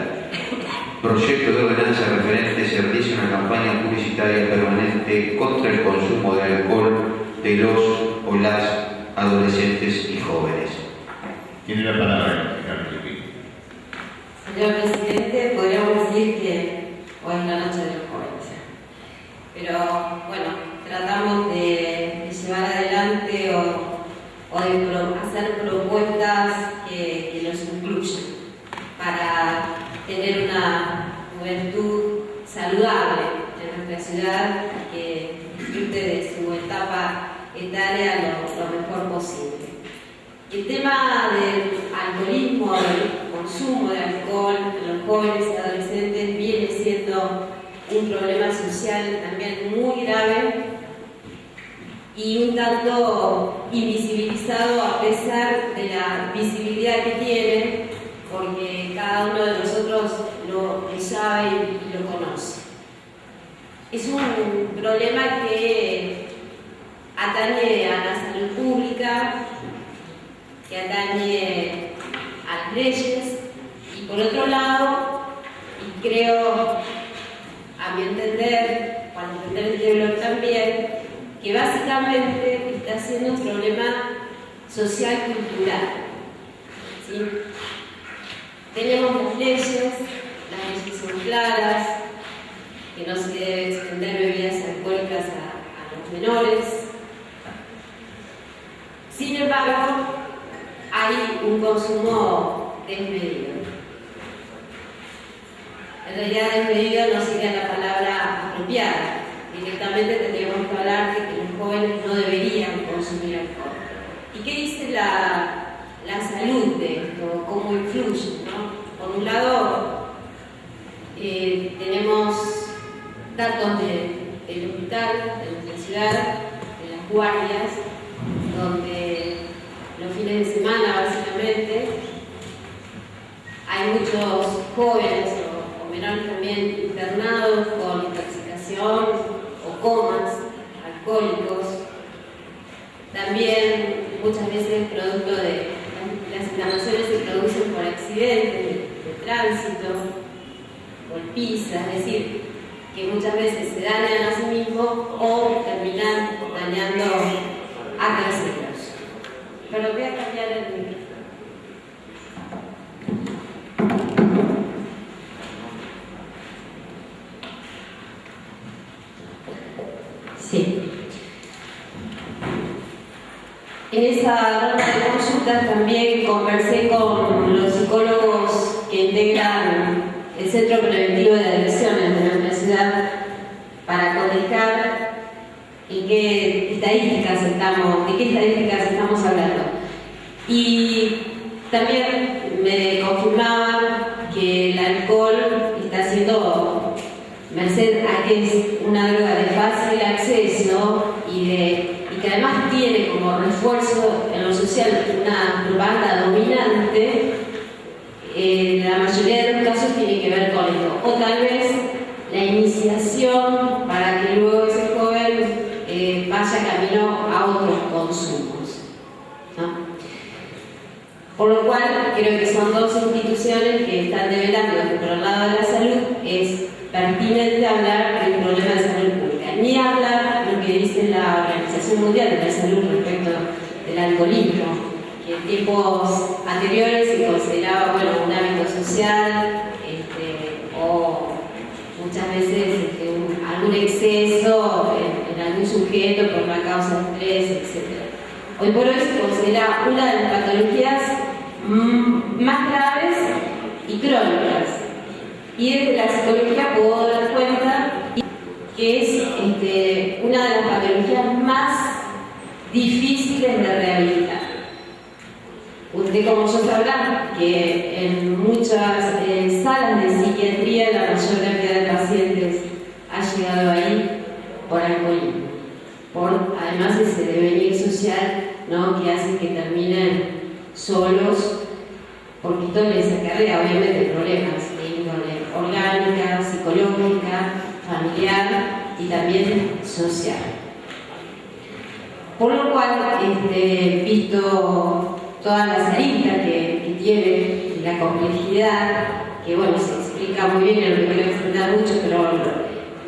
Proyecto de ordenanza referente se realiza una campaña publicitaria permanente contra el consumo de alcohol de los o las adolescentes y jóvenes. Tiene la palabra el concejal Martín. Señor presidente, podríamos decir que hoy es la noche de los jóvenes. Pero bueno, tratamos de llevar adelante o de hacer propuestas que los incluyan para tener una juventud saludable en nuestra ciudad que disfrute de su etapa etaria lo mejor posible. El tema del alcoholismo, como consumo de alcohol en los jóvenes y adolescentes viene siendo un problema social también muy grave y un tanto invisibilizado a pesar de la visibilidad que tiene, porque cada uno de nosotros lo sabe y lo conoce. Es un problema que atañe a la salud pública, que atañe a las leyes, y por otro lado, y creo, a mi entender, para entender el tema también, que básicamente está siendo un problema social cultural. ¿Sí? Tenemos las leyes son claras, que no se debe extender bebidas alcohólicas a los menores. Sin embargo, hay un consumo desmedido. En realidad, desmedido no sería la palabra apropiada. Directamente tendríamos que hablar de que los jóvenes no deberían consumir alcohol. ¿Y qué dice la salud de esto? ¿Cómo influye? ¿No? Por un lado, tenemos datos del hospital, de nuestra ciudad, de las guardias, donde los fines de semana, básicamente, hay muchos jóvenes o menores también internados con intoxicación o comas alcohólicos. También muchas veces producto de las internaciones se producen por accidentes de tránsito, golpizas, es decir, que muchas veces se dañan a sí mismos o terminan dañando a terceros. Pero voy a cambiar el micrófono. Sí. En esa ronda de consultas también conversé con los psicólogos que integran el Centro Preventivo de Adicciones de nuestra ciudad para contestar de qué estadísticas estamos hablando. Y también me confirmaban que el alcohol está siendo, merced a que es una droga de fácil acceso y que además tiene como refuerzo en lo social una propaganda dominante, la mayoría de los casos tiene que ver con esto. O tal vez la iniciación para que luego ese joven vaya camino a otros consumos, ¿no? Por lo cual, creo que son dos instituciones que están develando que por el lado de la salud es pertinente hablar del problema de salud pública, ni hablar lo que dice la Organización Mundial de la Salud respecto del alcoholismo, que en tiempos anteriores se consideraba un hábito social o muchas veces algún exceso en algún sujeto por una causa de estrés, etc. Hoy por hoy se considera una de las patologías más graves y crónicas. Y desde la psicología puedo dar cuenta que es una de las patologías más difíciles de rehabilitar. Usted, como yo, sabrá que en muchas salas de psiquiatría la mayor cantidad de pacientes ha llegado ahí por alcoholismo, por además ese devenir social, ¿no?, que hace que terminen solos, porque esto les acarrea obviamente problemas de índole orgánica, psicológica, familiar y también social. Por lo cual, visto todas las aristas que tiene la complejidad, que se explica muy bien, no me voy a extender mucho, pero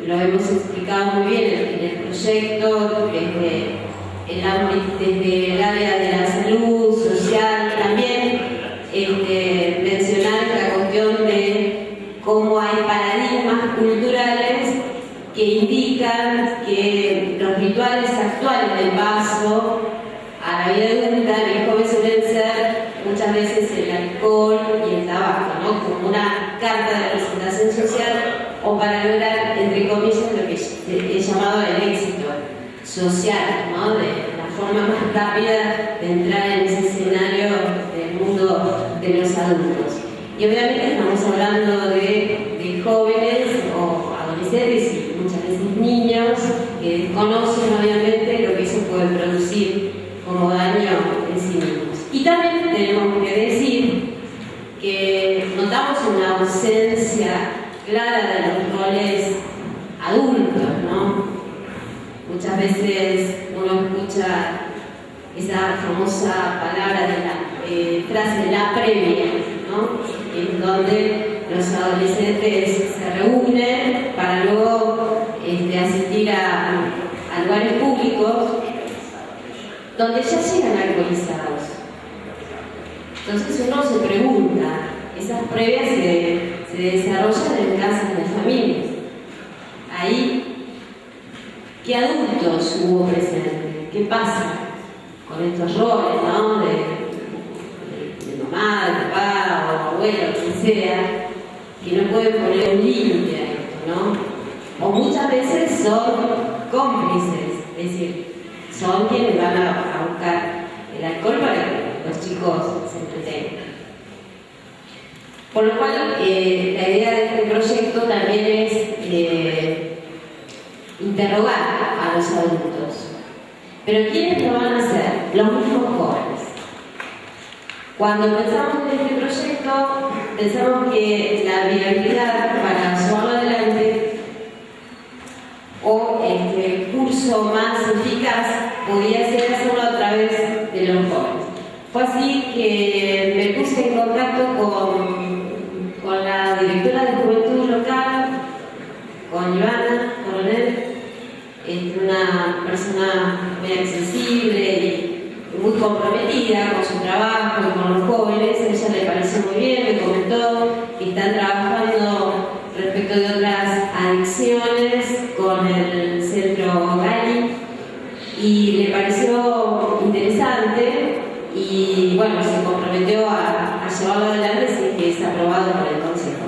lo hemos explicado muy bien en el proyecto, desde el área de la salud social, también mencionar la cuestión de cómo hay paradigmas culturales que indican que los rituales actuales del paso a la vida adulta en el joven suelen ser muchas veces el alcohol y el tabaco, ¿no?, como una carta de representación social o para lograr, entre comillas, lo que he llamado el éxito social, ¿no?, de la forma más rápida de entrar en ese escenario del mundo de los adultos. Y obviamente estamos hablando de jóvenes o adolescentes y muchas veces niños que desconocen obviamente lo que eso puede producir como daño en sí mismos. Y también tenemos que decir que notamos una ausencia clara de los roles adultos, ¿no? Muchas veces uno escucha esa famosa palabra de la frase de la previa, ¿no? En donde los adolescentes se reúnen para luego asistir a lugares públicos donde ya llegan alcoholizados. Entonces uno se pregunta, esas previas se desarrollan en casas de familias. Ahí, ¿qué adultos hubo presentes? ¿Qué pasa con estos roles, ¿no? de mamá, de papá o abuelo, quien sea, que no pueden poner un límite a esto, ¿no? O muchas veces son cómplices, es decir, son quienes van a buscar el alcohol para que los chicos se entretengan. Por lo cual, la idea de este proyecto también es interrogar a los adultos. Pero ¿quiénes lo van a hacer? Los mismos jóvenes. Cuando pensamos en este proyecto, pensamos que la viabilidad para llevarlo adelante o el curso más eficaz podía ser hacerlo a través de los jóvenes. Fue así que me puse en contacto con la directora de Juventud local, con Ivana Coronel, una persona muy accesible y muy comprometida con su trabajo y con los jóvenes. A ella le pareció muy bien, me comentó que están trabajando respecto de otras adicciones con el centro Gali y le pareció interesante y bueno, se comprometió a llevarlo adelante sin que es aprobado por el Consejo.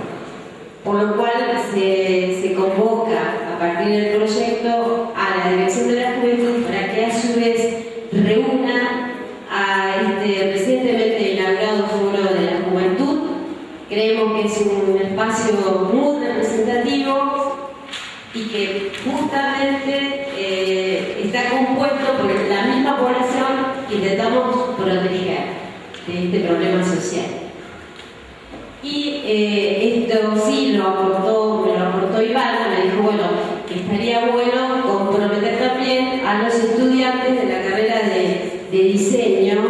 Por lo cual se convoca a partir del proyecto a la Dirección de la Juventud para que a su vez reúna a recientemente inaugurado Foro de la Juventud. Creemos que es un espacio muy representativo y que justamente está compuesto por la misma población que intentamos proteger de este problema social. Y esto sí me lo aportó Ivana, me dijo, bueno, que estaría bueno comprometer también a los estudiantes de la carrera de diseño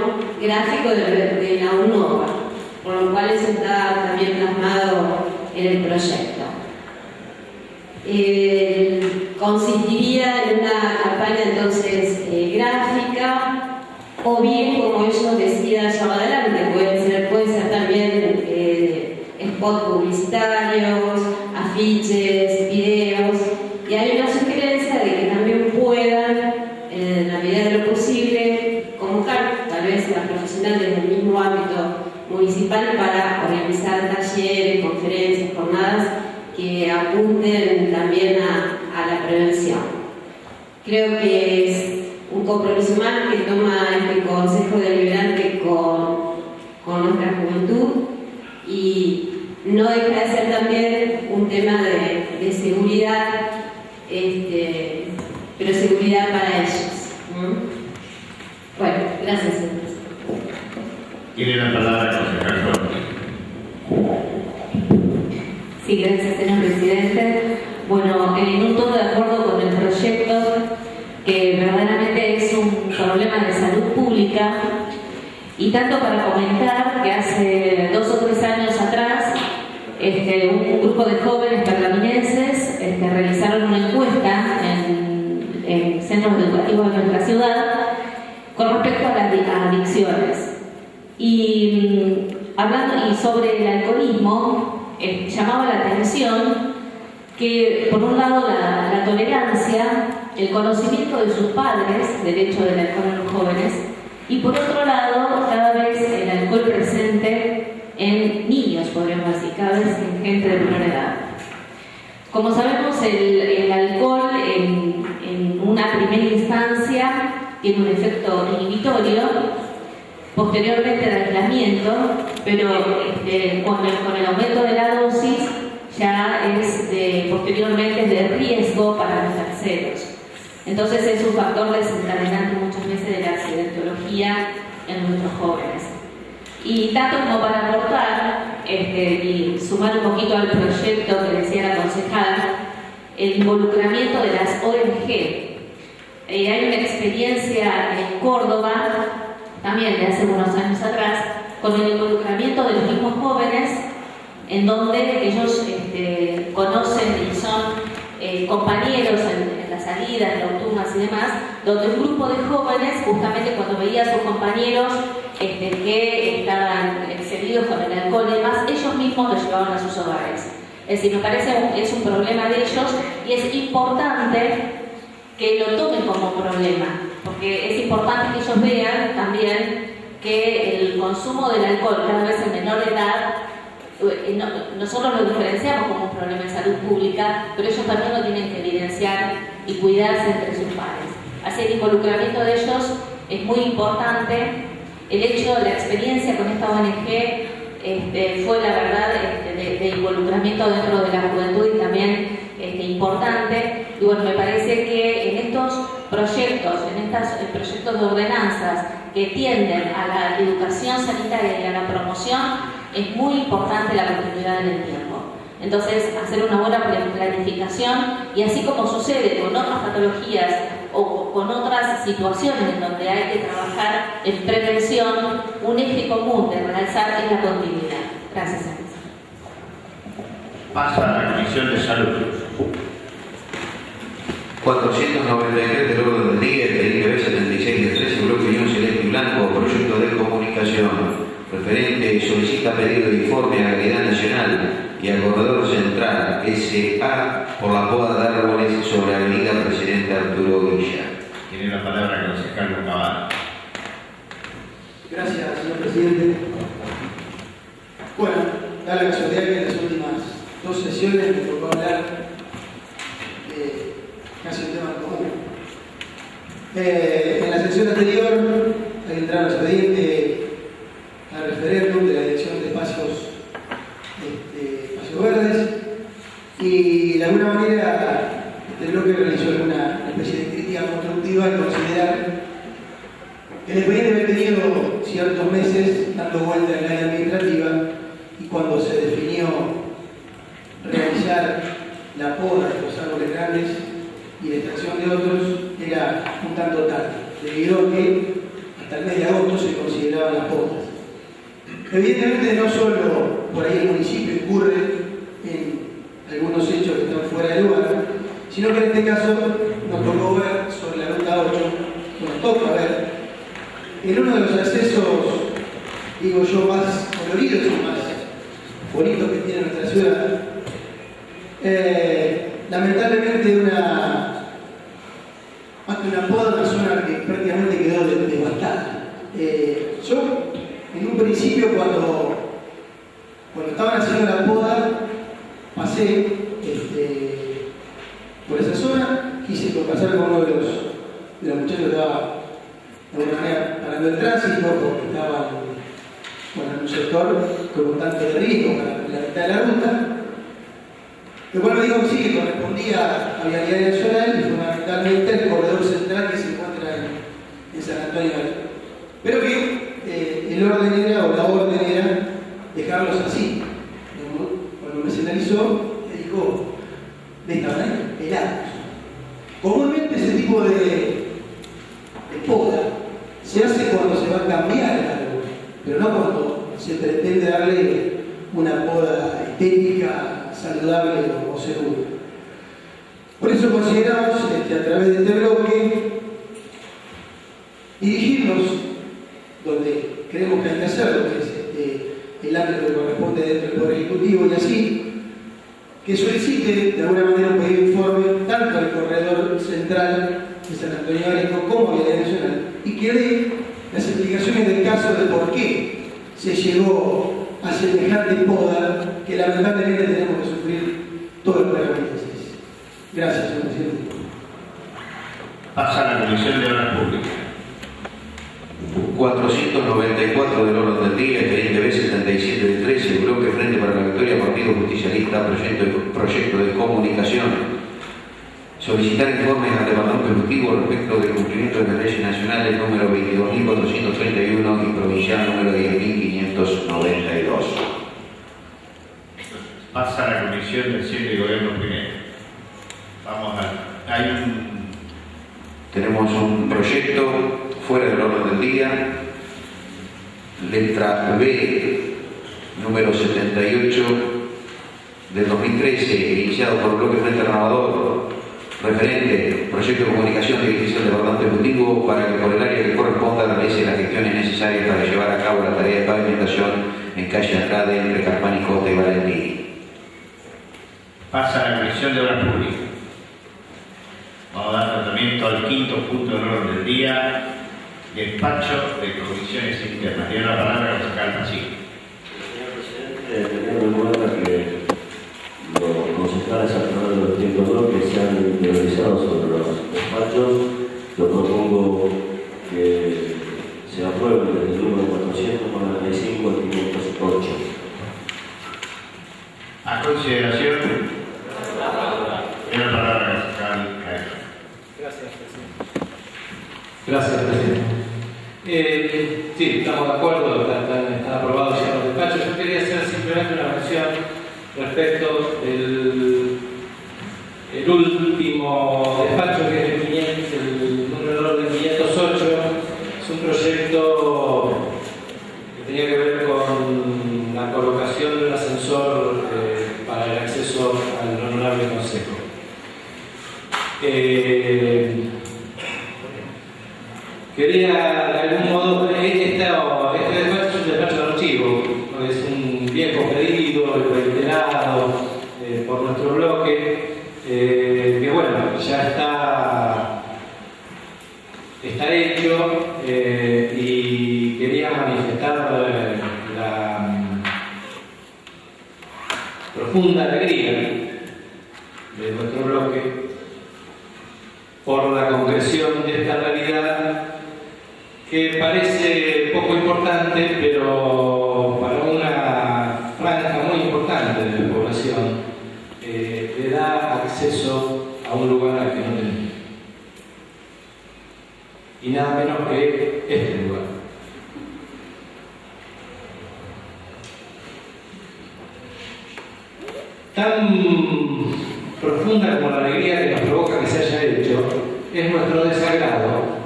gráfico de la UNOVA, por lo cual eso está también plasmado en el proyecto. Consistiría en una campaña entonces gráfica, o bien como ellos decidan llevar adelante, puede ser también spots publicitarios, afiches, videos, y hay una sugerencia de que también puedan, en la medida de lo posible, convocar tal vez a profesionales del mismo ámbito municipal para organizar talleres, conferencias, jornadas que apunten también a la prevención. Creo que es un compromiso más que toma este Consejo Deliberante con nuestra juventud y no deja de ser también un tema de seguridad, pero seguridad para ellos, ¿no? Bueno, gracias. Tiene la palabra el concejal Soto. Sí, gracias, señor presidente. Bueno, en un todo de acuerdo con el proyecto, que verdaderamente es un problema de salud pública, y tanto para comentar que hace 2 o 3 años atrás un grupo de jóvenes pergaminenses realizaron una encuesta en centros educativos de nuestra ciudad con respecto a las adicciones. Y hablando sobre el alcoholismo, llamaba la atención que por un lado la tolerancia, el conocimiento de sus padres del hecho del alcohol en los jóvenes, y por otro lado cada vez el alcohol presente en niños, podríamos decir, cada vez en gente de menor edad. Como sabemos, el alcohol en una primera instancia tiene un efecto inhibitorio posteriormente al aislamiento, pero con el aumento de la dosis ya es posteriormente de riesgo para los terceros. Entonces es un factor desencadenante muchas veces de la accidentología en nuestros jóvenes. Y tanto como para aportar y sumar un poquito al proyecto que decía la concejala, el involucramiento de las ONG. Hay una experiencia en Córdoba, también de hace unos años atrás, con el involucramiento de los mismos jóvenes, en donde ellos conocen y son compañeros en las salidas nocturnas y demás, donde un grupo de jóvenes, justamente cuando veía a sus compañeros que estaban excedidos con el alcohol y demás, ellos mismos los llevaban a sus hogares. Es decir, me parece que es un problema de ellos y es importante que lo tomen como problema, porque es importante que ellos vean también que el consumo del alcohol cada vez en menor edad, nosotros lo diferenciamos como un problema de salud pública, pero ellos también lo tienen que evidenciar y cuidarse entre sus pares. Así el involucramiento de ellos es muy importante. El hecho de la experiencia con esta ONG fue la verdad de involucramiento dentro de la juventud y también importante. Y bueno, me parece que en estos proyectos, proyectos de ordenanzas que tienden a la educación sanitaria y a la promoción, es muy importante la continuidad en el tiempo. Entonces, hacer una buena planificación y así como sucede con otras patologías o con otras situaciones en donde hay que trabajar en prevención, un eje común de realzar es la continuidad. Gracias, Ángeles. Pasa a la Comisión de Salud. 493 del orden del día, expediente B76 de 13, bloque Unión Celeste y Blanco, proyecto de comunicación. Referente solicita pedido de informe a la Realidad Nacional y al Corredor Central SA por la poda de árboles sobre la avenida Presidente Arturo Villa. Tiene la palabra el concejal Lucabal. Gracias, señor presidente. Bueno, da la casualidad que en las últimas dos sesiones me tocó hablar de casi un tema en común. En la sesión anterior, al entrar al expediente al referéndum de la Dirección de Espacios Verdes, y de alguna manera este bloque realizó alguna especie de crítica constructiva al considerar que el expediente había tenido ciertos meses dando vuelta en el área administrativa, y cuando se definió realizar la poda de los árboles grandes y la extracción de otros era un tanto tarde, debido a que hasta el mes de agosto se consideraban las podas. Evidentemente no solo por ahí el municipio incurre en algunos hechos que están fuera de lugar, sino que en este caso nos tocó ver sobre la ruta 8, nos toca ver en uno de los accesos, digo yo, más coloridos y más bonitos que tiene nuestra ciudad, lamentablemente más que una poda, una zona que prácticamente quedó devastada. Yo en un principio, cuando estaban haciendo la poda, pasé por esa zona, quise pasar con uno de los muchachos que estaba de alguna manera parando el tránsito, porque estaban en un sector con un tanto de riesgo para la mitad de la ruta. Lo cual me dijo que sí, que correspondía a Vialidad Nacional y fundamentalmente el corredor central que se encuentra en San Antonio. Pero que el orden era, o la orden era, dejarlos así. Cuando me señalizó, me dijo, de esta manera, pelados. Comúnmente ese tipo de poda se hace cuando se va a cambiar el árbol, pero no cuando se pretende darle una poda estética, saludable o segura. Por eso consideramos, a través de este bloque, dirigirnos donde creemos que hay que hacerlo, que es el ámbito que corresponde dentro del Poder Ejecutivo, y así que solicite de alguna manera un pedido de informe tanto al corredor central de San Antonio Areco como a Vialidad Nacional, y que dé las explicaciones del caso de por qué se llegó a semejante poda que lamentablemente tenemos que sufrir todo el programa. Gracias, señor presidente. Pasa a la Comisión de Obras Públicas. 494 del orden del día, expediente B77 del 13, bloque Frente para la Victoria, Partido Justicialista, proyecto de comunicación. Solicitar informes al Departamento Ejecutivo respecto del cumplimiento de las leyes nacionales número 22.431 y provincial número 10.592. Pasa a la Comisión del Cielo y Gobierno primero. Vamos a... Tenemos un proyecto fuera del orden del día, letra B, número 78 del 2013, iniciado por el bloque Frente Renovador, referente proyecto de comunicación de dirección del Departamento Ejecutivo para que por el área que corresponda realice las gestiones necesarias para llevar a cabo la tarea de pavimentación en calle Andrade entre Carpán y Costa y Valentí. Pasa a la Comisión de Obras Públicas. Vamos a dar tratamiento al quinto punto del orden del día, despacho de comisiones internas. Tiene la palabra el concejal Pacheco. Señor presidente, teniendo en cuenta que los concejales a través de los tiempos que se han realizado sobre los despachos, yo propongo que se apruebe desde el número 445 al 508. A consideración, tiene la palabra el concejal Caer. Gracias, presidente. Sí, estamos de acuerdo, están aprobados ya los despachos. Yo quería hacer simplemente una mención respecto del último despacho, que es el número de orden 508. Es un proyecto que tenía que ver con la colocación de un ascensor para el acceso al honorable consejo. Quería de algún modo, este despacho es un despacho de archivo, es un viejo pedido, reiterado por nuestro bloque, que bueno, ya está hecho y quería manifestar la profunda alegría de nuestro bloque por la concreción de esta realidad, que parece poco importante, pero para una franja muy importante de la población le da acceso a un lugar al que no tenía. Y nada menos que este lugar. Tan profunda como la alegría que nos provoca que se haya hecho, es nuestro desagrado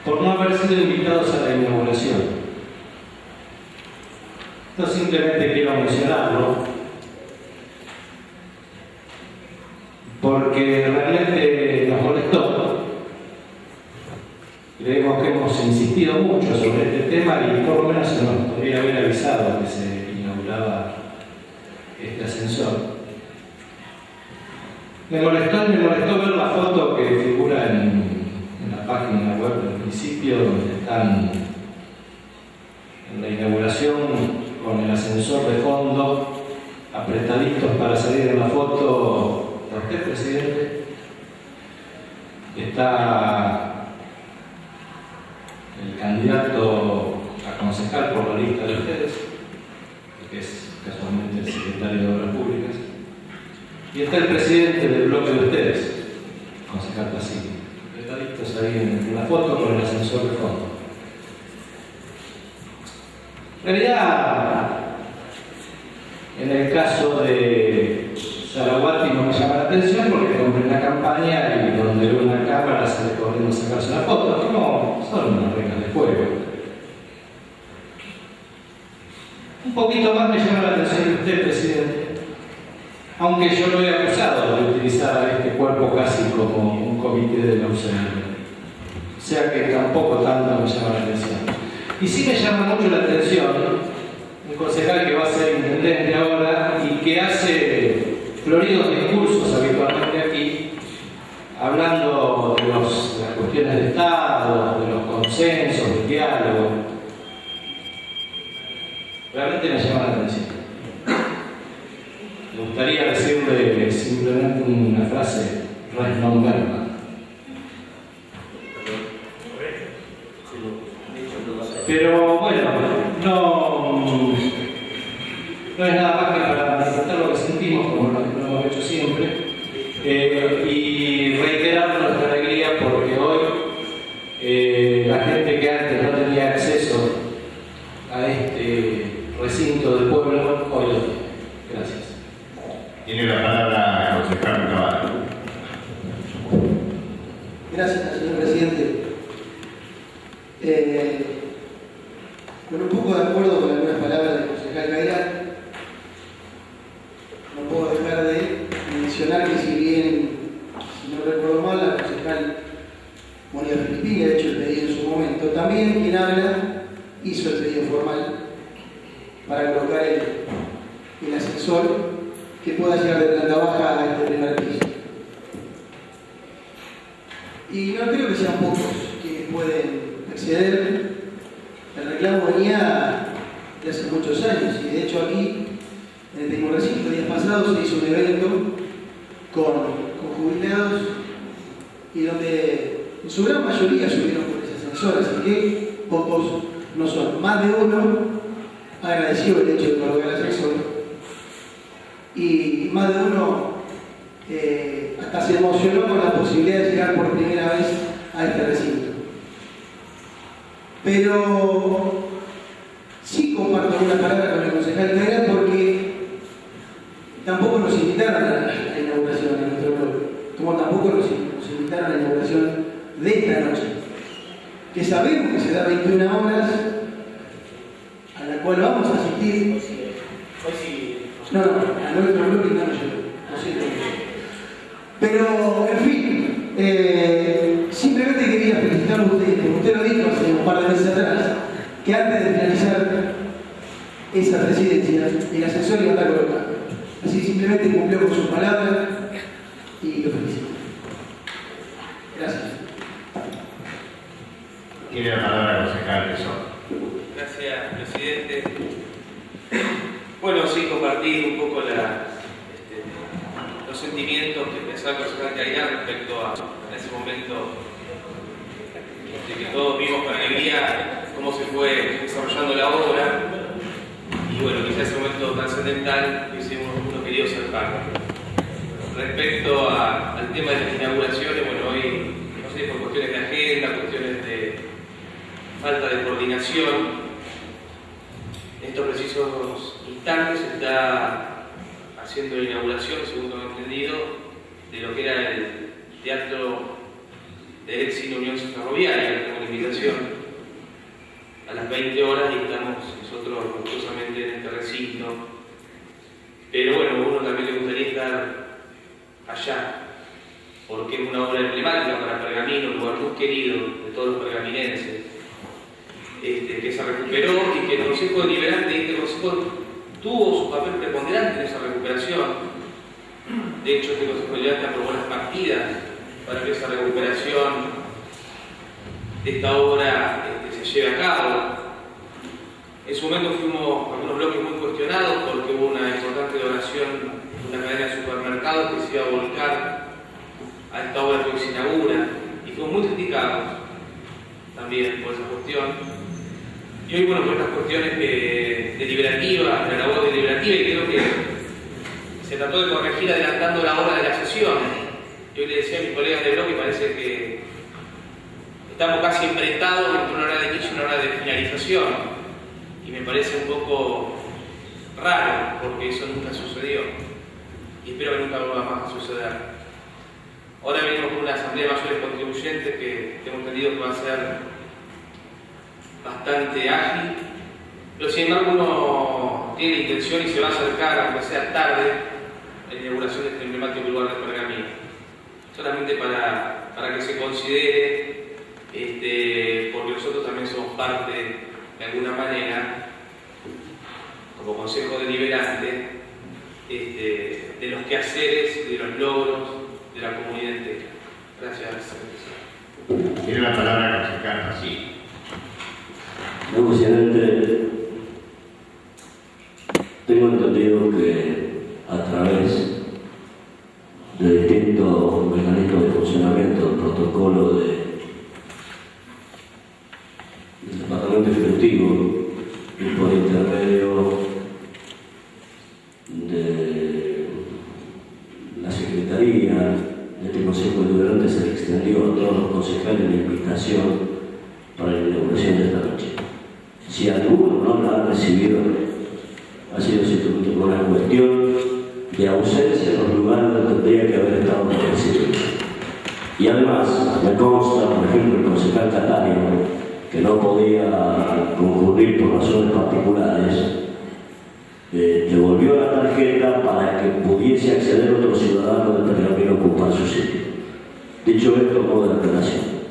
por no haber sido invitados a la inauguración. Esto simplemente quiero mencionarlo, porque realmente nos molestó. Creemos que hemos insistido mucho sobre este tema y por lo menos se nos podría haber avisado que se inauguraba este ascensor. Me molestó ver la foto que figura en la página web del municipio, donde están en la inauguración con el ascensor de fondo, apretaditos para salir en la foto. ¿A usted, presidente? Está el candidato a concejal por la lista de ustedes, que es casualmente el secretario de Obras Públicas, y está el presidente del bloque de ustedes, concejal Pacheco. Ahí en la foto con el ascensor de fondo. En realidad, en el caso de Zaraguati no me llama la atención porque compré una campaña y donde una cámara sale corriendo a sacarse una foto. No, son unas reglas de juego. Un poquito más me llama la atención de usted, presidente, aunque yo lo he acusado de utilizar a este cuerpo casi como un comité de la UCR. O sea que tampoco tanto me llama la atención. Y sí me llama mucho la atención un concejal que va a ser intendente ahora y que hace floridos discursos habitualmente aquí, hablando de las cuestiones de Estado, de los consensos, del diálogo. Realmente me llama la atención. Me gustaría decirle simplemente una frase, res non verba. pararme para manifestar lo que sentimos, como lo hemos hecho siempre, y reiterar nuestra alegría porque hoy la gente que antes no tenía acceso a este recinto del pueblo, hoy lo tiene. Gracias. Tiene la palabra el concejal Caballo. Gracias, señor presidente. Con un poco de acuerdo con algunas palabras del concejal Cairán, no puedo dejar de mencionar que si bien, si no recuerdo mal, la concejal Mónica Filippini ha hecho el pedido en su momento, también quien habla hizo el pedido formal para colocar el ascensor que pueda llegar de planta baja a este primer piso. Y no creo que sean pocos quienes pueden acceder. El reclamo venía de hace muchos años y de hecho aquí, en el mismo recinto, días pasados se hizo un evento con jubilados y donde en su gran mayoría subieron por ese ascensor, así que pocos no son. Más de uno agradeció el hecho de colocar el ascensor y más de uno hasta se emocionó con la posibilidad de llegar por primera vez a este recinto. Pero sí comparto algunas palabras con el concejal Cairán porque tampoco nos invitaron a la inauguración de nuestro blog, como tampoco nos invitaron a la inauguración de esta noche, que sabemos que se da 21 horas, a la cual vamos a asistir. No, a nuestro blog no nos llegó, lo siento. Pero, en fin, simplemente quería felicitarlo a ustedes, como usted lo dijo hace un par de meses atrás, que antes de finalizar esa residencia, el ascensor iba a estar colocado. Así simplemente cumplió con sus palabras y lo felicito. Gracias. Tiene la palabra el concejal Tesoro. Gracias, presidente. Bueno, sí, compartir un poco los sentimientos que pensaba el concejal Cairán respecto a en ese momento que todos vimos con alegría cómo se fue desarrollando la obra y bueno, quizás ese momento trascendental uno quería ser parte. Respecto al tema de las inauguraciones, bueno, hoy, no sé, por cuestiones de agenda, cuestiones de falta de coordinación, en estos precisos instantes se está haciendo la inauguración, según lo he entendido, de lo que era el Teatro de Cine Unión Ferroviaria, tengo la invitación a las 20 horas y estamos nosotros gustosamente en este recinto. Pero bueno, uno también le gustaría estar allá, porque es una obra emblemática para Pergamino, un lugar muy querido de todos los pergaminenses, que se recuperó y que el Consejo Deliberante, este Consejo tuvo su papel preponderante en esa recuperación. De hecho, este Consejo Deliberante aprobó las partidas para que esa recuperación de esta obra se lleve a cabo. En su momento fuimos algunos bloques muy cuestionados porque hubo una importante donación de una cadena de supermercados que se iba a volcar a esta obra que hoy se inaugura y fuimos muy criticados también por esa cuestión. Y hoy, bueno, por estas cuestiones deliberativas, de la labor deliberativa, y creo que se trató de corregir adelantando la hora de la sesión. Yo le decía a mis colegas de bloque, parece que estamos casi enfrentados entre una hora de inicio y una hora de finalización. Y me parece un poco raro, porque eso nunca sucedió. Y espero que nunca vuelva más a suceder. Ahora venimos con una asamblea de mayores contribuyentes que tengo entendido que va a ser bastante ágil, pero sin embargo uno tiene la intención y se va a acercar, aunque sea tarde, a la inauguración de este emblemático lugar de Pergamino. Solamente para que se considere, porque nosotros también somos parte, de alguna manera, como Consejo Deliberante, de los quehaceres, de los logros de la comunidad entera. Gracias. Tiene la palabra el concejal Así. No, presidente, tengo entendido que a través de distintos mecanismos de funcionamiento del protocolo del Departamento Ejecutivo y por intermedio de la Secretaría de este Consejo Deliberante se le extendió a todos los concejales la invitación para la inauguración de esta noche. Si alguno no la ha recibido, ha sido simplemente por una cuestión de ausencia en los lugares donde tendría que haber estado recibido. Y además, me consta, por ejemplo, el concejal Catario, que no podía concurrir por razones particulares, devolvió la tarjeta para que pudiese acceder otro ciudadano del Pergamino a ocupar su sitio. Dicho esto, modo de aclaración.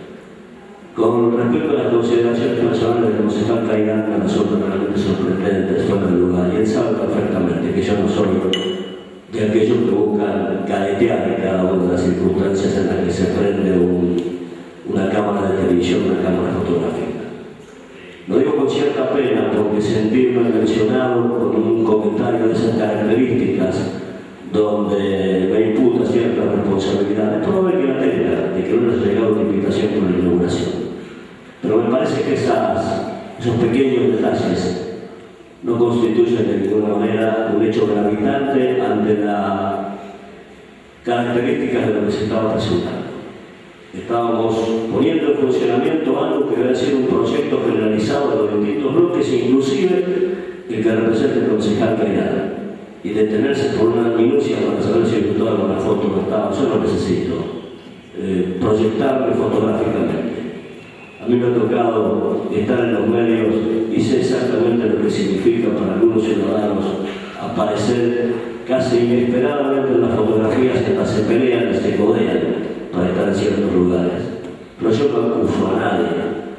Con respecto a las consideraciones personales del concejal Cairán, me resultan realmente sorprendentes fuera del lugar, y él sabe perfectamente que yo no soy de aquellos que buscan caretear en cada una de las circunstancias en las que se prende una cámara de televisión, una cámara fotográfica. Lo digo con cierta pena porque sentirme mencionado con un comentario de esas características donde me imputa cierta responsabilidad. Es probable que la tenga, de que no les haya llegado una invitación por la inauguración. Pero me parece que esos pequeños detalles no constituyen de ninguna manera un hecho gravitante ante las características de lo que se estaba presentando. Estábamos poniendo en funcionamiento algo que debe ser un proyecto generalizado de los distintos bloques, inclusive el que representa el concejal Cairán. Y detenerse por una minucia para saber si el diputado con la foto no estaba, yo no necesito proyectarme fotográficamente. A mí me ha tocado estar en los medios y sé exactamente lo que significa para algunos ciudadanos aparecer casi inesperadamente en las fotografías que hasta se pelean y se codean para estar en ciertos lugares. Pero yo no acuso a nadie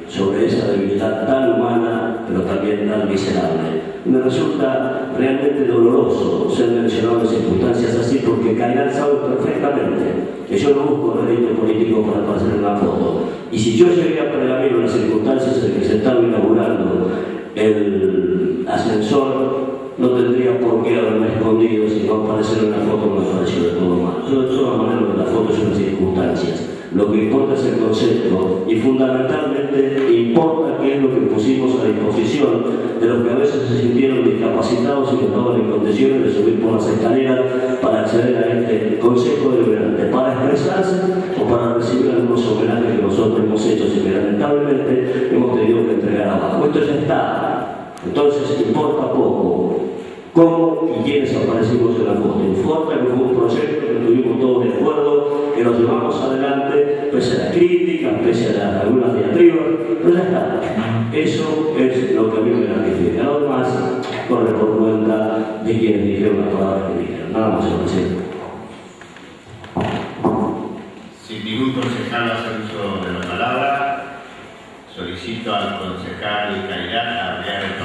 sobre esa debilidad tan humana, pero también tan miserable. Me resulta realmente doloroso ser mencionado en circunstancias así, porque Cairán sabe perfectamente que yo no busco rédito político para aparecer en la foto. Y si yo llegué a Pergamino en las circunstancias en que se estaba inaugurando el ascensor, no tendría por qué haberme escondido si no aparecer en la foto me pareció de todo mal. Yo de todas maneras de la foto son las circunstancias. Lo que importa es el concepto y fundamentalmente importa qué es lo que pusimos a disposición de los que a veces se sintieron discapacitados y que estaban en condiciones de subir por las escaleras para acceder a este Consejo Deliberante, para expresarse o para recibir algunos homenajes que nosotros hemos hecho y que lamentablemente hemos tenido que entregar abajo. Esto ya está. Entonces importa poco cómo y quiénes aparecimos en la foto. Importa que fue un proyecto que tuvimos todos de acuerdo, que nos llevamos adelante, pese a las críticas, pese a algunas diatribas, pero ya está. Eso es lo que a mí me gratifica. Lo demás corre por cuenta de quienes dijeron las palabras que dijeron. Nada más, señor presidente. Sin ningún concejal hacer uso de la palabra, solicito al concejal Cairán a ampliar el